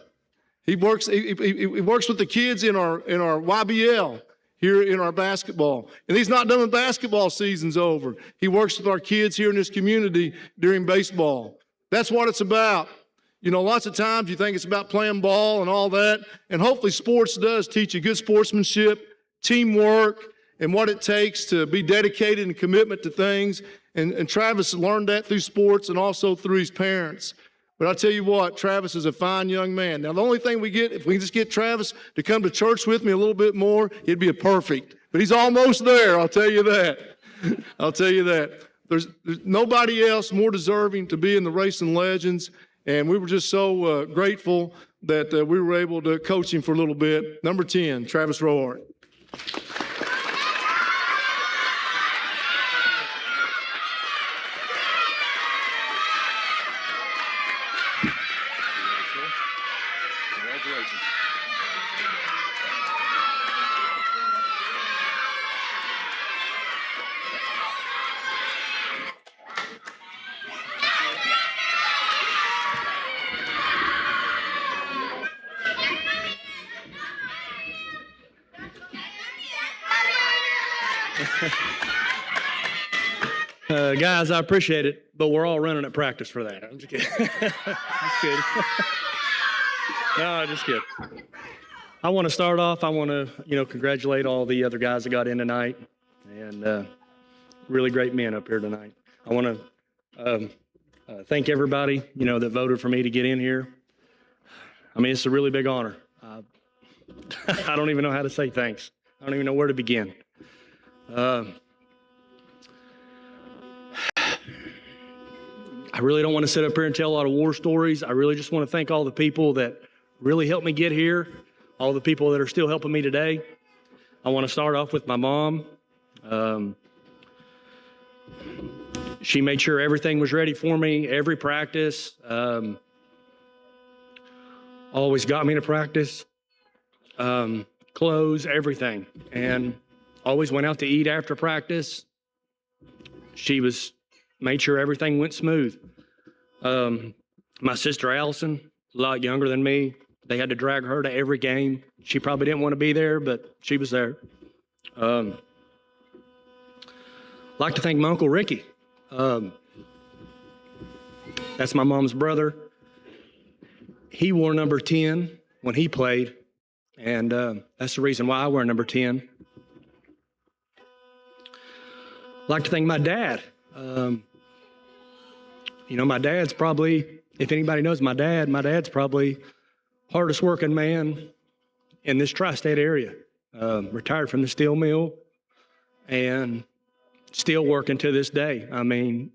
He works with the kids in our YBL here in our basketball. And he's not done when basketball season's over. He works with our kids here in this community during baseball. That's what it's about. You know, lots of times you think it's about playing ball and all that, and hopefully sports does teach you good sportsmanship, teamwork, and what it takes to be dedicated and commitment to things. And Travis learned that through sports and also through his parents. But I'll tell you what, Travis is a fine young man. Now, the only thing we get, if we can just get Travis to come to church with me a little bit more, it'd be a perfect. But he's almost there, I'll tell you that. I'll tell you that. There's nobody else more deserving to be in the Raceland Legends, and we were just so grateful that we were able to coach him for a little bit. Number 10, Travis Rohart. Guys, I appreciate it, but we're all running at practice for that. I'm just kidding. Just kidding. No, just kidding. I want to start off, I want to, congratulate all the other guys that got in tonight, and really great men up here tonight. I want to thank everybody, that voted for me to get in here. I mean, it's a really big honor. I don't even know how to say thanks. I don't even know where to begin. I really don't want to sit up here and tell a lot of war stories. I really just want to thank all the people that really helped me get here, all the people that are still helping me today. I want to start off with my mom. She made sure everything was ready for me, every practice. Always got me to practice, clothes, everything. And always went out to eat after practice. She made sure everything went smooth. My sister Allison, a lot younger than me, they had to drag her to every game. She probably didn't want to be there, but she was there. Like to thank my Uncle Ricky. That's my mom's brother. He wore number 10 when he played, and that's the reason why I wear number 10. Like to thank my dad. My dad's probably, if anybody knows my dad's probably hardest working man in this tri-state area. Retired from the steel mill and still working to this day. I mean,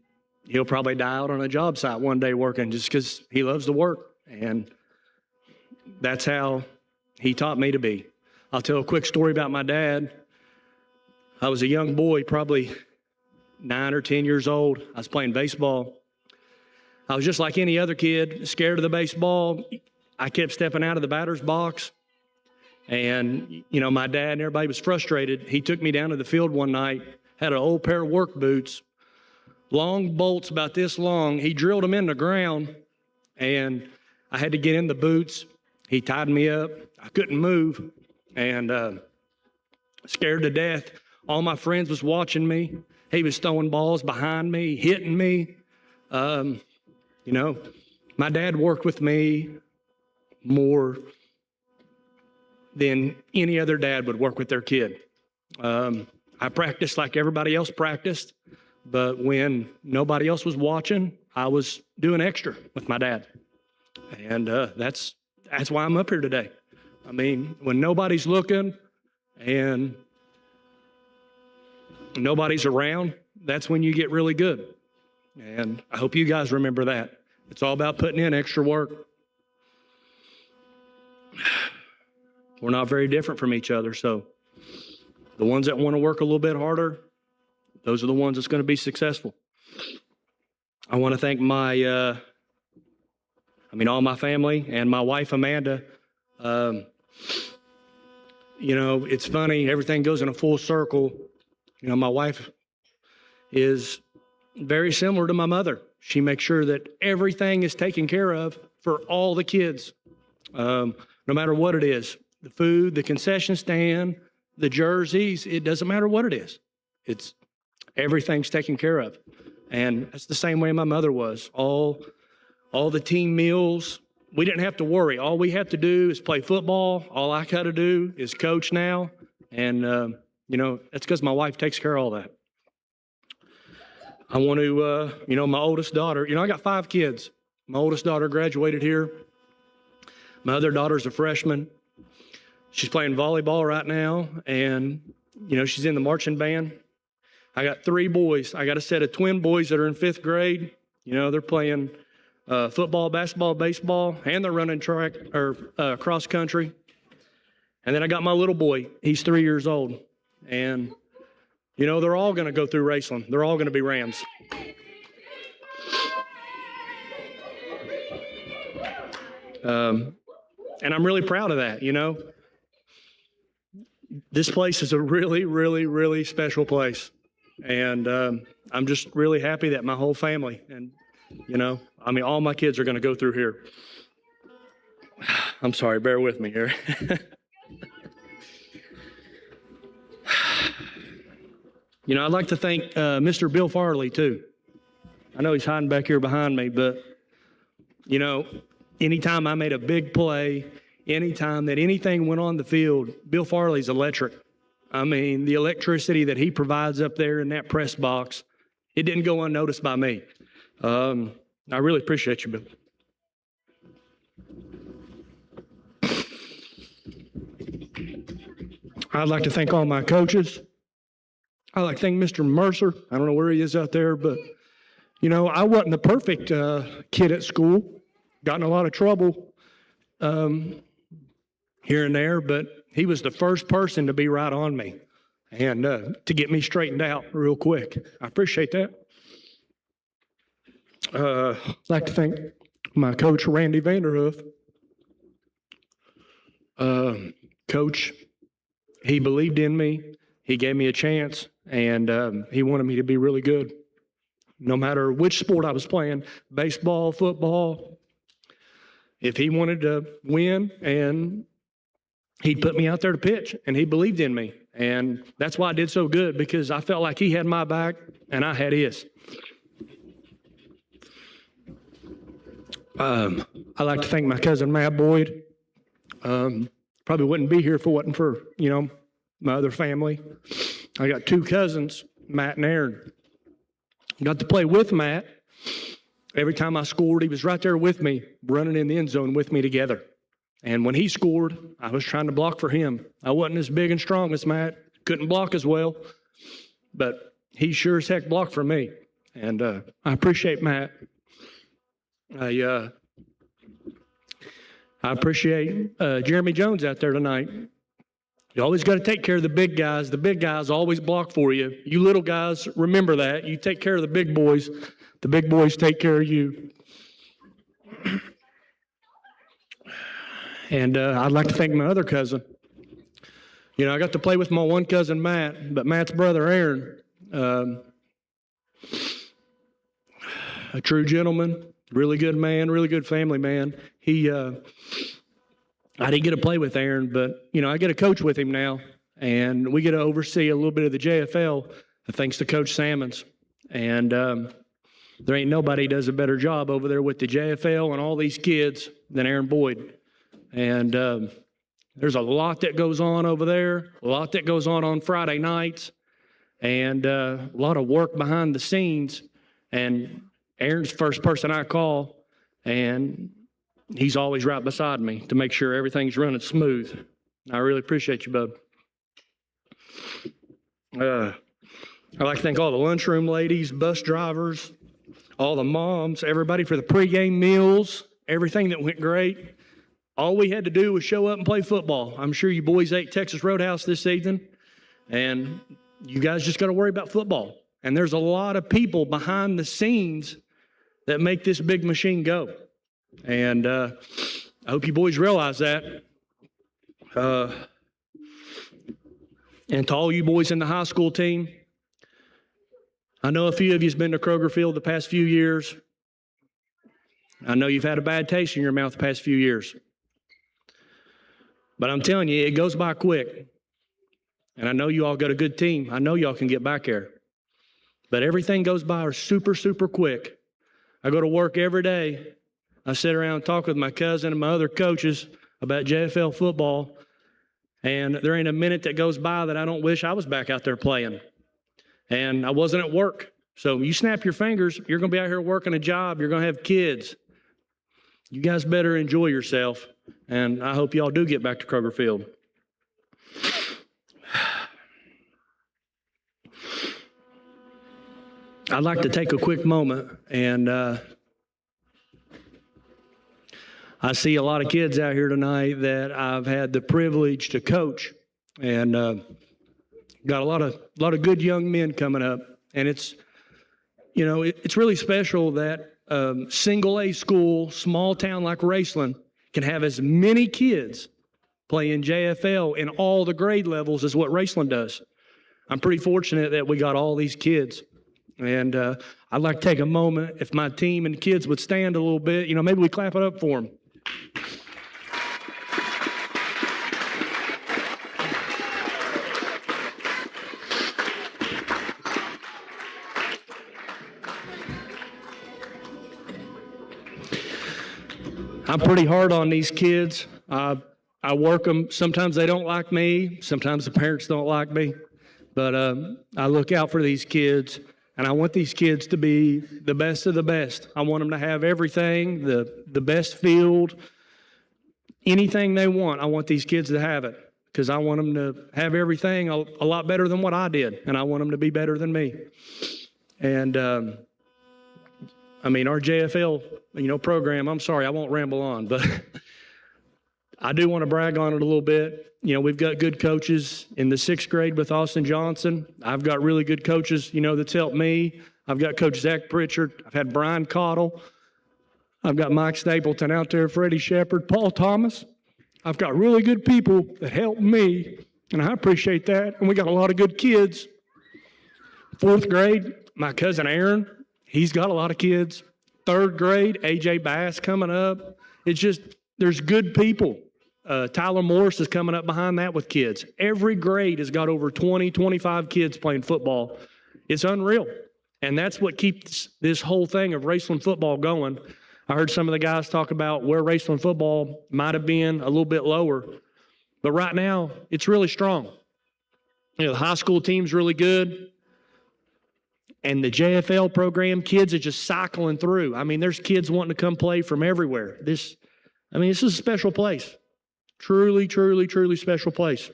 he'll probably die out on a job site one day working just because he loves to work. And that's how he taught me to be. I'll tell a quick story about my dad. I was a young boy, probably 9 or 10 years old. I was playing baseball. I was just like any other kid, scared of the baseball. I kept stepping out of the batter's box. And, my dad and everybody was frustrated. He took me down to the field one night, had an old pair of work boots, long bolts about this long. He drilled them in the ground, and I had to get in the boots. He tied me up. I couldn't move, and scared to death. All my friends was watching me. He was throwing balls behind me, hitting me. My dad worked with me more than any other dad would work with their kid. I practiced like everybody else practiced, but when nobody else was watching, I was doing extra with my dad. And that's why I'm up here today. I mean, when nobody's looking and nobody's around, that's when you get really good. And I hope you guys remember that. It's all about putting in extra work. We're not very different from each other, so the ones that want to work a little bit harder, those are the ones that's going to be successful. I want to thank all my family and my wife, Amanda. It's funny, everything goes in a full circle. My wife is very similar to my mother. She makes sure that everything is taken care of for all the kids, no matter what it is. The food, the concession stand, the jerseys, it doesn't matter what it is. Everything's taken care of. And that's the same way my mother was. All the team meals, we didn't have to worry. All we have to do is play football. All I got to do is coach now. And, that's because my wife takes care of all that. I want to, my oldest daughter, I got 5 kids. My oldest daughter graduated here. My other daughter's a freshman. She's playing volleyball right now, and, she's in the marching band. I got 3 boys. I got a set of twin boys that are in 5th grade. They're playing football, basketball, baseball, and they're running track or cross country. And then I got my little boy. He's 3 years old. And, they're all going to go through Raceland. They're all going to be Rams. And I'm really proud of that, This place is a really, really, really special place. And I'm just really happy that my whole family and, all my kids are going to go through here. I'm sorry, bear with me here. I'd like to thank Mr. Bill Farley, too. I know he's hiding back here behind me, but, anytime I made a big play, anytime that anything went on the field, Bill Farley's electric. The electricity that he provides up there in that press box, it didn't go unnoticed by me. I really appreciate you, Bill. I'd like to thank all my coaches. I'd like to thank Mr. Mercer. I don't know where he is out there, but, I wasn't the perfect kid at school. Got in a lot of trouble here and there, but he was the first person to be right on me and to get me straightened out real quick. I appreciate that. I'd like to thank my coach, Randy Vanderhoof. Coach, he believed in me. He gave me a chance, and he wanted me to be really good. No matter which sport I was playing, baseball, football, if he wanted to win, and he'd put me out there to pitch, and he believed in me. And that's why I did so good, because I felt like he had my back and I had his. I'd like to thank my cousin, Matt Boyd. Probably wouldn't be here if it wasn't for, my other family. I got 2 cousins, Matt and Aaron. Got to play with Matt. Every time I scored, he was right there with me, running in the end zone with me together. And when he scored, I was trying to block for him. I wasn't as big and strong as Matt, couldn't block as well, but he sure as heck blocked for me. And I appreciate Matt. I appreciate Jeremy Jones out there tonight. You always got to take care of the big guys. The big guys always block for you. You little guys, remember that. You take care of the big boys. The big boys take care of you. And I'd like to thank my other cousin. I got to play with my one cousin, Matt, but Matt's brother, Aaron, a true gentleman, really good man, really good family man. I didn't get to play with Aaron, but, I get to coach with him now, and we get to oversee a little bit of the JFL, thanks to Coach Salmons. And there ain't nobody does a better job over there with the JFL and all these kids than Aaron Boyd. And there's a lot that goes on over there, a lot that goes on Friday nights, and a lot of work behind the scenes. And Aaron's the first person I call, and he's always right beside me to make sure everything's running smooth. I really appreciate you, bub. I'd like to thank all the lunchroom ladies, bus drivers, all the moms, everybody for the pregame meals, everything that went great. All we had to do was show up and play football. I'm sure you boys ate Texas Roadhouse this evening, and you guys just got to worry about football. And there's a lot of people behind the scenes that make this big machine go. And I hope you boys realize that. And to all you boys in the high school team, I know a few of you have been to Kroger Field the past few years. I know you've had a bad taste in your mouth the past few years. But I'm telling you, it goes by quick. And I know you all got a good team. I know y'all can get back there. But everything goes by super, super quick. I go to work every day. I sit around and talk with my cousin and my other coaches about JFL football. And there ain't a minute that goes by that I don't wish I was back out there playing. And I wasn't at work. So you snap your fingers, you're going to be out here working a job. You're going to have kids. you guys better enjoy yourself, and I hope y'all do get back to Kroger Field. I'd like to take a quick moment, and I see a lot of kids out here tonight that I've had the privilege to coach, and got a lot of good young men coming up, and it's really special that single A school, small town like Raceland, can have as many kids playing JFL in all the grade levels as what Raceland does. I'm pretty fortunate that we got all these kids. And I'd like to take a moment, if my team and kids would stand a little bit, maybe we clap it up for them. I'm pretty hard on these kids. I work them. Sometimes they don't like me. Sometimes the parents don't like me. But I look out for these kids, and I want these kids to be the best of the best. I want them to have everything, the best field, anything they want. I want these kids to have it because I want them to have everything a lot better than what I did, and I want them to be better than me. And our JFL, program, I'm sorry, I won't ramble on, but I do want to brag on it a little bit. We've got good coaches in the 6th grade with Austin Johnson. I've got really good coaches, that's helped me. I've got Coach Zach Pritchard. I've had Brian Cottle. I've got Mike Stapleton out there, Freddie Shepard, Paul Thomas. I've got really good people that help me, and I appreciate that. And we got a lot of good kids. 4th grade, my cousin Aaron, he's got a lot of kids. 3rd grade, AJ Bass coming up. It's just, there's good people. Tyler Morris is coming up behind that with kids. Every grade has got over 20, 25 kids playing football. It's unreal. And that's what keeps this whole thing of Raceland football going. I heard some of the guys talk about where Raceland football might have been a little bit lower. But right now, it's really strong. The high school team's really good. And the JFL program, kids are just cycling through. There's kids wanting to come play from everywhere. This is a special place. Truly, truly, truly special place.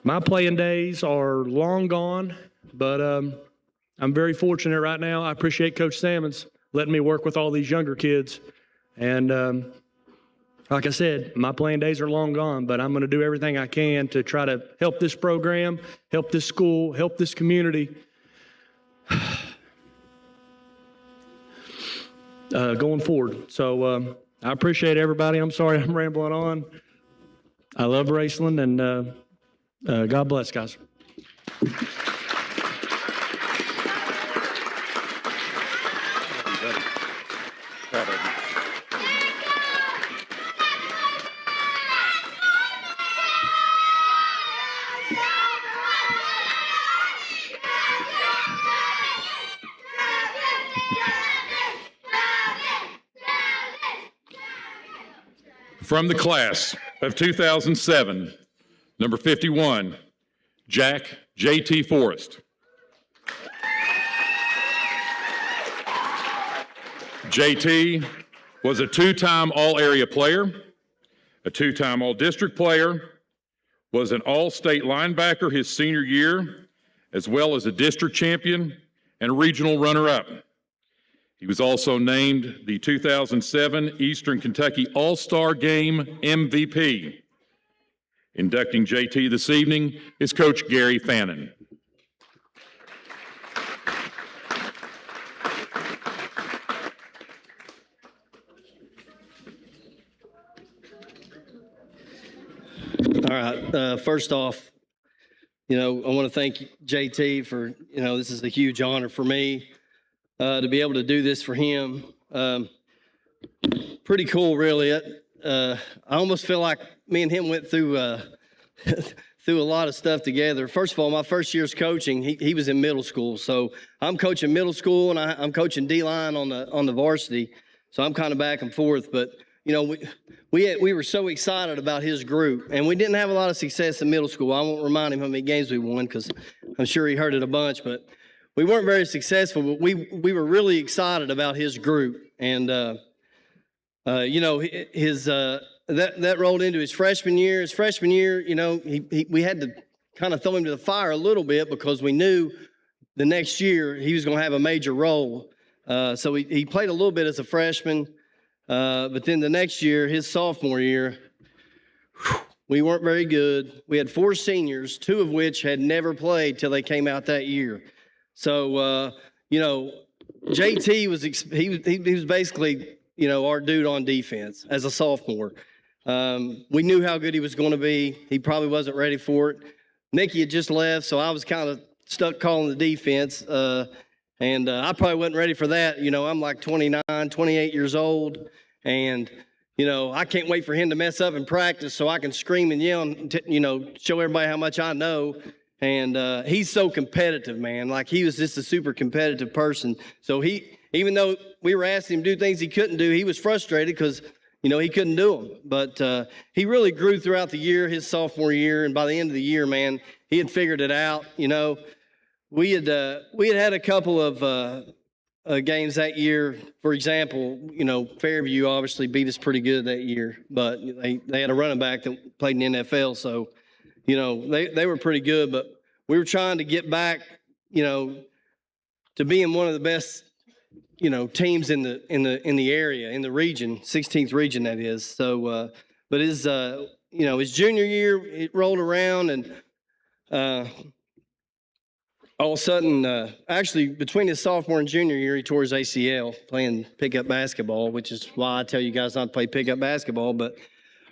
My playing days are long gone, but I'm very fortunate right now. I appreciate Coach Salmons letting me work with all these younger kids. And like I said, my playing days are long gone, but I'm going to do everything I can to try to help this program, help this school, help this community going forward. So I appreciate everybody. I'm sorry I'm rambling on. I love Raceland, and God bless, guys. From the class of 2007, number 51, Jack J.T. Forrest. J.T. was a 2-time All-Area player, a 2-time All-District player, was an All-State linebacker his senior year, as well as a district champion and regional runner-up. He was also named the 2007 Eastern Kentucky All-Star Game MVP. Inducting JT this evening is Coach Gary Fannin. All right. First off, I want to thank JT for, this is a huge honor for me to be able to do this for him. Pretty cool, really. I almost feel like me and him went through through a lot of stuff together. First of all, my first year's coaching, he was in middle school. So I'm coaching middle school, and I'm coaching D-line on the varsity. So I'm kind of back and forth. But, we were so excited about his group, and we didn't have a lot of success in middle school. I won't remind him how many games we won because I'm sure he heard it a bunch, but we weren't very successful. But we were really excited about his group, and That rolled into his freshman year. His freshman year, we had to kind of throw him to the fire a little bit because we knew the next year he was going to have a major role. So he played a little bit as a freshman, but then the next year, his sophomore year, we weren't very good. We had 4 seniors, 2 of which had never played till they came out that year. So, JT was basically, our dude on defense as a sophomore. We knew how good he was going to be. He probably wasn't ready for it. Nicky had just left, so I was kind of stuck calling the defense. And I probably wasn't ready for that. I'm like 29, 28 years old. And, I can't wait for him to mess up in practice so I can scream and yell and, show everybody how much I know. And he's so competitive, man. Like, he was just a super competitive person. So even though we were asking him to do things he couldn't do, he was frustrated because, he couldn't do them. But he really grew throughout the year, his sophomore year. And by the end of the year, man, he had figured it out. We had had a couple of games that year. For example, Fairview obviously beat us pretty good that year, but they had a running back that played in the NFL, so they were pretty good. But we were trying to get back, to being one of the best, teams in the area, in the region, 16th region that is. So, but his junior year, it rolled around and. All of a sudden, actually, between his sophomore and junior year, he tore his ACL playing pickup basketball, which is why I tell you guys not to play pickup basketball. But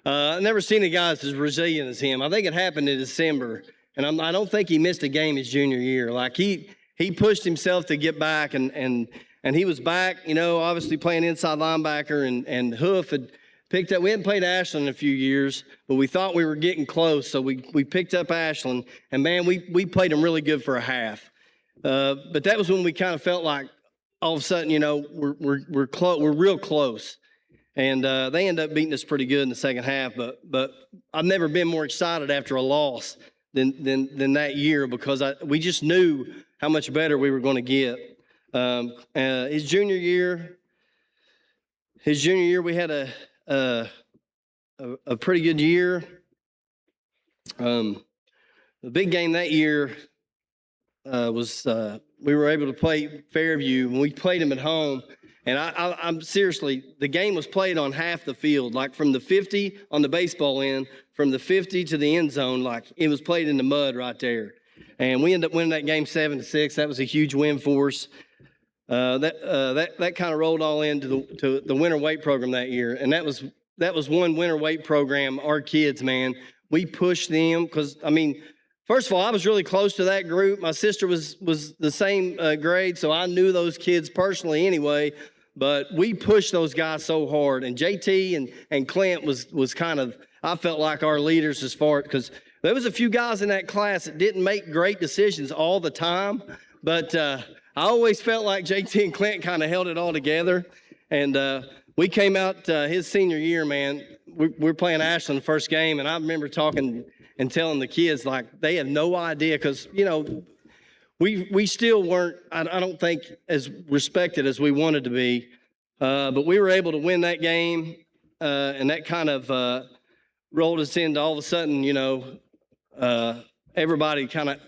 I've never seen a guy as resilient as him. I think it happened in December, and I don't think he missed a game his junior year. Like, he pushed himself to get back, and he was back, obviously playing inside linebacker, and Hoof had picked up. We hadn't played Ashland in a few years, but we thought we were getting close, so we picked up Ashland, and man, we played them really good for a half. But that was when we kind of felt like all of a sudden, we're close, we're real close, and they ended up beating us pretty good in the second half. But I've never been more excited after a loss than that year because we just knew how much better we were going to get. His junior year, we had a pretty good year. The big game that year was we were able to play Fairview, and we played them at home. And I'm seriously, the game was played on half the field, like from the 50 on the baseball end, from the 50 to the end zone, like it was played in the mud right there. And we ended up winning that game 7-6. That was a huge win for us. That kind of rolled all into the winter weight program that year, and that was one winter weight program. Our kids, man, we pushed them because first of all, I was really close to that group. My sister was the same grade, so I knew those kids personally anyway. But we pushed those guys so hard, and JT and Clint was kind of, I felt like, our leaders as far, because there was a few guys in that class that didn't make great decisions all the time, but I always felt like JT and Clint kind of held it all together. And we came out his senior year, man. We're playing Ashland the first game, and I remember talking and telling the kids, like, they have no idea because, we still weren't, I don't think, as respected as we wanted to be. But we were able to win that game, and that kind of rolled us into all of a sudden, everybody kind of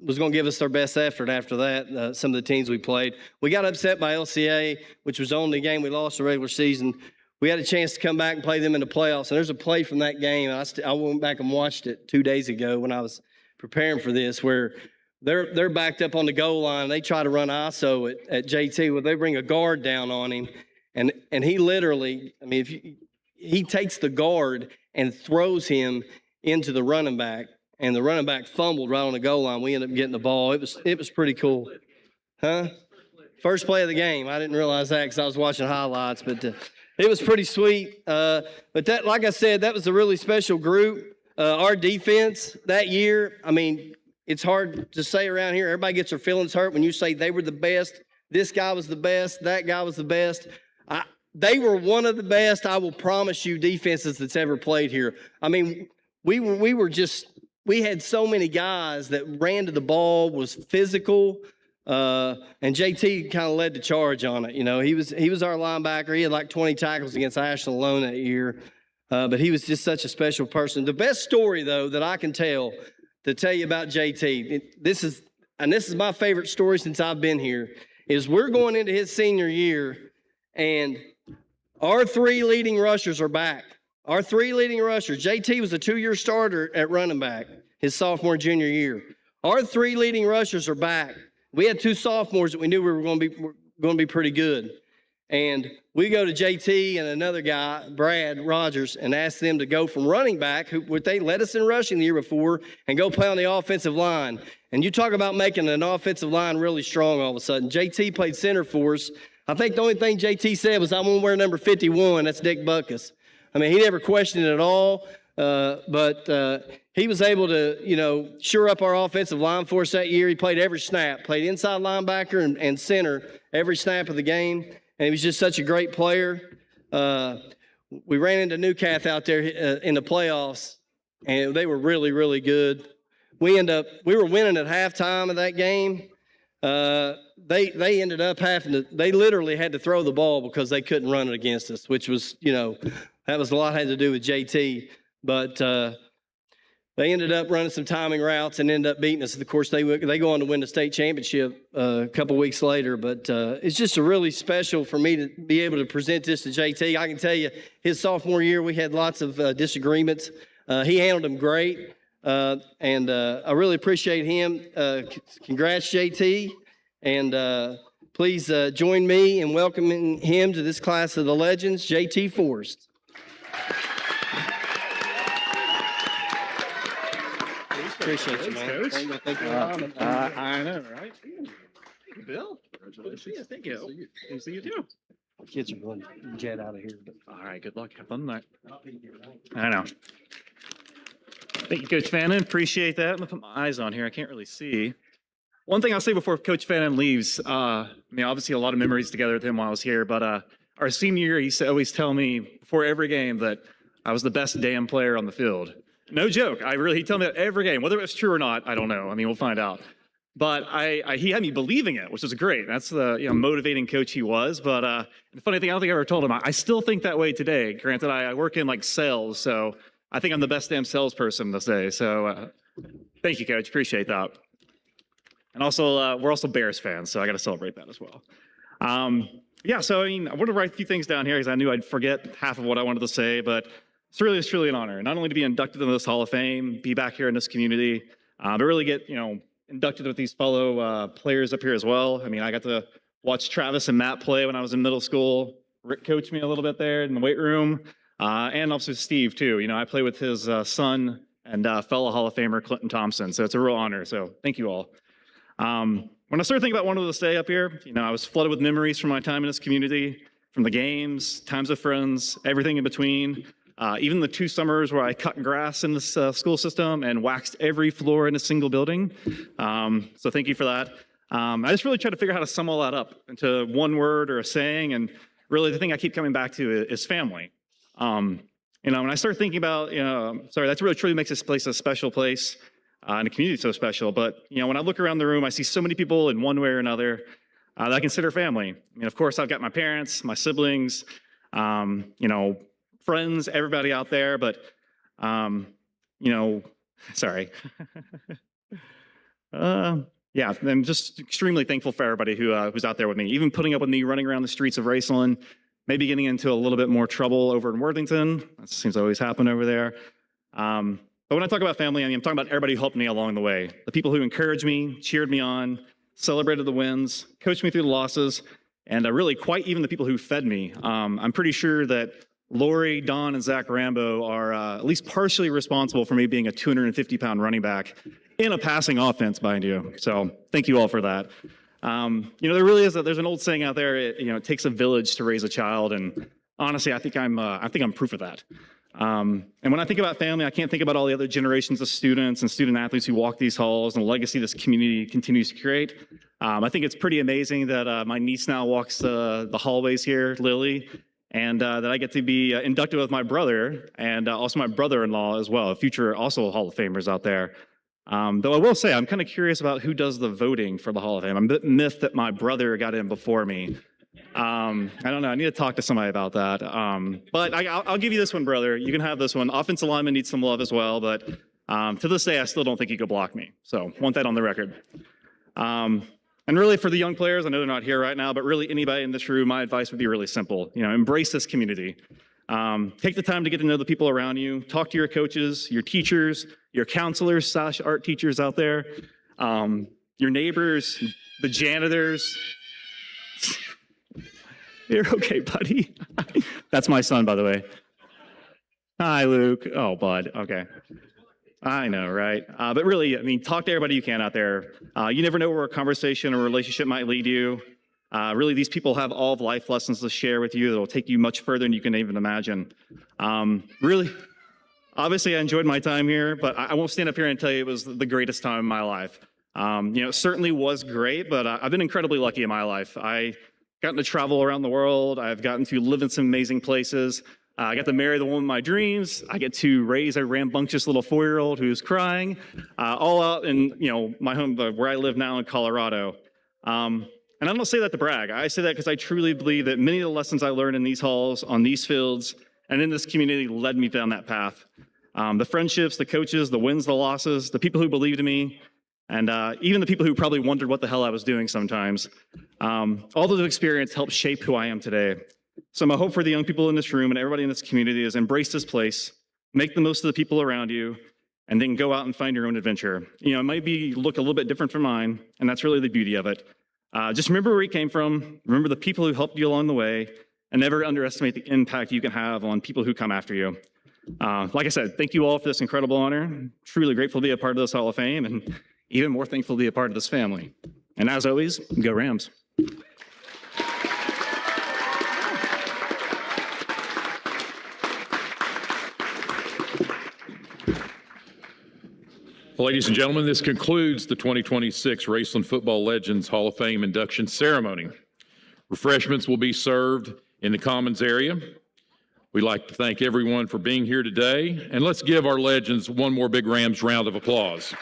was going to give us their best effort after that, some of the teams we played. We got upset by LCA, which was the only game we lost the regular season. We had a chance to come back and play them in the playoffs, and there's a play from that game, and I went back and watched it 2 days ago when I was preparing for this, where they're backed up on the goal line. They try to run ISO at JT, where they bring a guard down on him, and he literally, he takes the guard and throws him into the running back, and the running back fumbled right on the goal line. We ended up getting the ball. It was pretty cool. Huh? First play of the game. I didn't realize that because I was watching highlights, but it was pretty sweet. But that, like I said, that was a really special group. Our defense that year, it's hard to say around here. Everybody gets their feelings hurt when you say they were the best. This guy was the best. That guy was the best. They were one of the best, I will promise you, defenses that's ever played here. We had so many guys that ran to the ball, was physical. And JT kind of led the charge on it. You know, he was our linebacker. He had like 20 tackles against Ashland alone that year. But he was just such a special person. The best story, though, that I can tell you about JT, this is my favorite story since I've been here, is we're going into his senior year, and our 3 leading rushers are back. Our 3 leading rushers. JT was a 2-year starter at running back his sophomore, junior year. Our 3 leading rushers are back. We had 2 sophomores that we knew we were going to be pretty good. And we go to JT and another guy, Brad Rogers, and ask them to go from running back, who they led us in rushing the year before, and go play on the offensive line. And you talk about making an offensive line really strong all of a sudden. JT played center for us. I think the only thing JT said was, "I'm going to wear number 51. That's Dick Buckus." I mean, he never questioned it at all. But he was able to, you know, shore up our offensive line for us that year. He played every snap, played inside linebacker and center every snap of the game. And he was just such a great player. We ran into Newcath out there in the playoffs, and they were really, really good. We were winning at halftime of that game. They ended up they literally had to throw the ball because they couldn't run it against us, which was, you know, that was a lot had to do with JT. But they ended up running some timing routes and ended up beating us. Of course, they go on to win the state championship a couple weeks later. But it's just a really special for me to be able to present this to JT. I can tell you, his sophomore year, we had lots of disagreements. He handled them great, and I really appreciate him. Congrats, JT, and please join me in welcoming him to this class of the legends, JT Forrest. Appreciate you, man. Thank you. I know, right? Thank you, Bill. Congratulations. Thank you. Good to see you too. Kids are going to jet out of here. But All right, good luck. Have fun tonight. I know. Thank you, Coach Fannin. Appreciate that. I'm going to put my eyes on here. I can't really see. One thing I'll say before Coach Fannin leaves, I mean, obviously a lot of memories together with him while I was here, but our senior year, he used to always tell me before every game that I was the best damn player on the field. No joke. He told me that every game, whether it was true or not, I don't know. I mean, we'll find out. But he had me believing it, which was great. That's the motivating coach he was. But the funny thing, I don't think I ever told him, I still think that way today. Granted, I work in like sales, so I think I'm the best damn salesperson this day. So thank you, Coach. Appreciate that. And also, we're also Bears fans, so I got to celebrate that as well. Yeah, so I mean, I wanted to write a few things down here because I knew I'd forget half of what I wanted to say, but it's truly an honor, not only to be inducted into this Hall of Fame, be back here in this community, but really get, inducted with these fellow players up here as well. I mean, I got to watch Travis and Matt play when I was in middle school. Rick coached me a little bit there in the weight room, and also Steve too. I play with his son and fellow Hall of Famer Clinton Thompson, so it's a real honor. So thank you all. When I started thinking about wanting to stay up here, I was flooded with memories from my time in this community, from the games, times with friends, everything in between. Even the 2 summers where I cut grass in this school system and waxed every floor in a single building. So thank you for that. I just really try to figure out how to sum all that up into one word or a saying. And really the thing I keep coming back to is family. When I start thinking about, that's really truly makes this place a special place and the community so special. But, when I look around the room, I see so many people in one way or another that I consider family. I mean, of course, I've got my parents, my siblings, friends, everybody out there, but, sorry. Yeah, I'm just extremely thankful for everybody who's out there with me, even putting up with me running around the streets of Raceland, maybe getting into a little bit more trouble over in Worthington. That seems to always happen over there. But when I talk about family, I'm talking about everybody who helped me along the way. The people who encouraged me, cheered me on, celebrated the wins, coached me through the losses, and really quite even the people who fed me. I'm pretty sure that Lori, Don, and Zach Rambo are at least partially responsible for me being a 250-pound running back in a passing offense, mind you. So thank you all for that. There really is there's an old saying out there. It takes a village to raise a child, and honestly, I think I'm proof of that. And when I think about family, I can't think about all the other generations of students and student athletes who walk these halls and the legacy this community continues to create. I think it's pretty amazing that my niece now walks the hallways here, Lily, and that I get to be inducted with my brother and also my brother-in-law as well, future also Hall of Famers out there. Though I will say, I'm kind of curious about who does the voting for the Hall of Fame. I'm a bit miffed that my brother got in before me. I don't know. I need to talk to somebody about that. But I'll give you this one, brother. You can have this one. Offensive lineman needs some love as well, but to this day, I still don't think he could block me. So want that on the record. And really for the young players, I know they're not here right now, but really anybody in this room, my advice would be really simple. Embrace this community. Take the time to get to know the people around you. Talk to your coaches, your teachers, your counselors / art teachers out there, your neighbors, the janitors. You're okay, buddy. That's my son, by the way. Hi, Luke. Oh, bud. Okay. I know, right? But really, talk to everybody you can out there. You never know where a conversation or relationship might lead you. Really, these people have all of life lessons to share with you that will take you much further than you can even imagine. Really, obviously, I enjoyed my time here, but I won't stand up here and tell you it was the greatest time in my life. It certainly was great, but I've been incredibly lucky in my life. I gotten to travel around the world. I've gotten to live in some amazing places. I got to marry the woman of my dreams. I get to raise a rambunctious little 4-year-old who's crying, all out in my home, where I live now in Colorado. And I don't say that to brag. I say that because I truly believe that many of the lessons I learned in these halls, on these fields, and in this community led me down that path. The friendships, the coaches, the wins, the losses, the people who believed in me, and even the people who probably wondered what the hell I was doing sometimes. All those experiences helped shape who I am today. So my hope for the young people in this room and everybody in this community is embrace this place, make the most of the people around you, and then go out and find your own adventure. It might look a little bit different from mine, and that's really the beauty of it. Just remember where you came from, remember the people who helped you along the way, and never underestimate the impact you can have on people who come after you. Like I said, thank you all for this incredible honor. Truly grateful to be a part of this Hall of Fame, and even more thankful to be a part of this family. And as always, go Rams. Ladies and gentlemen, this concludes the 2026 Raceland Football Legends Hall of Fame induction ceremony. Refreshments will be served in the Commons area. We'd like to thank everyone for being here today, and let's give our legends one more big Rams round of applause.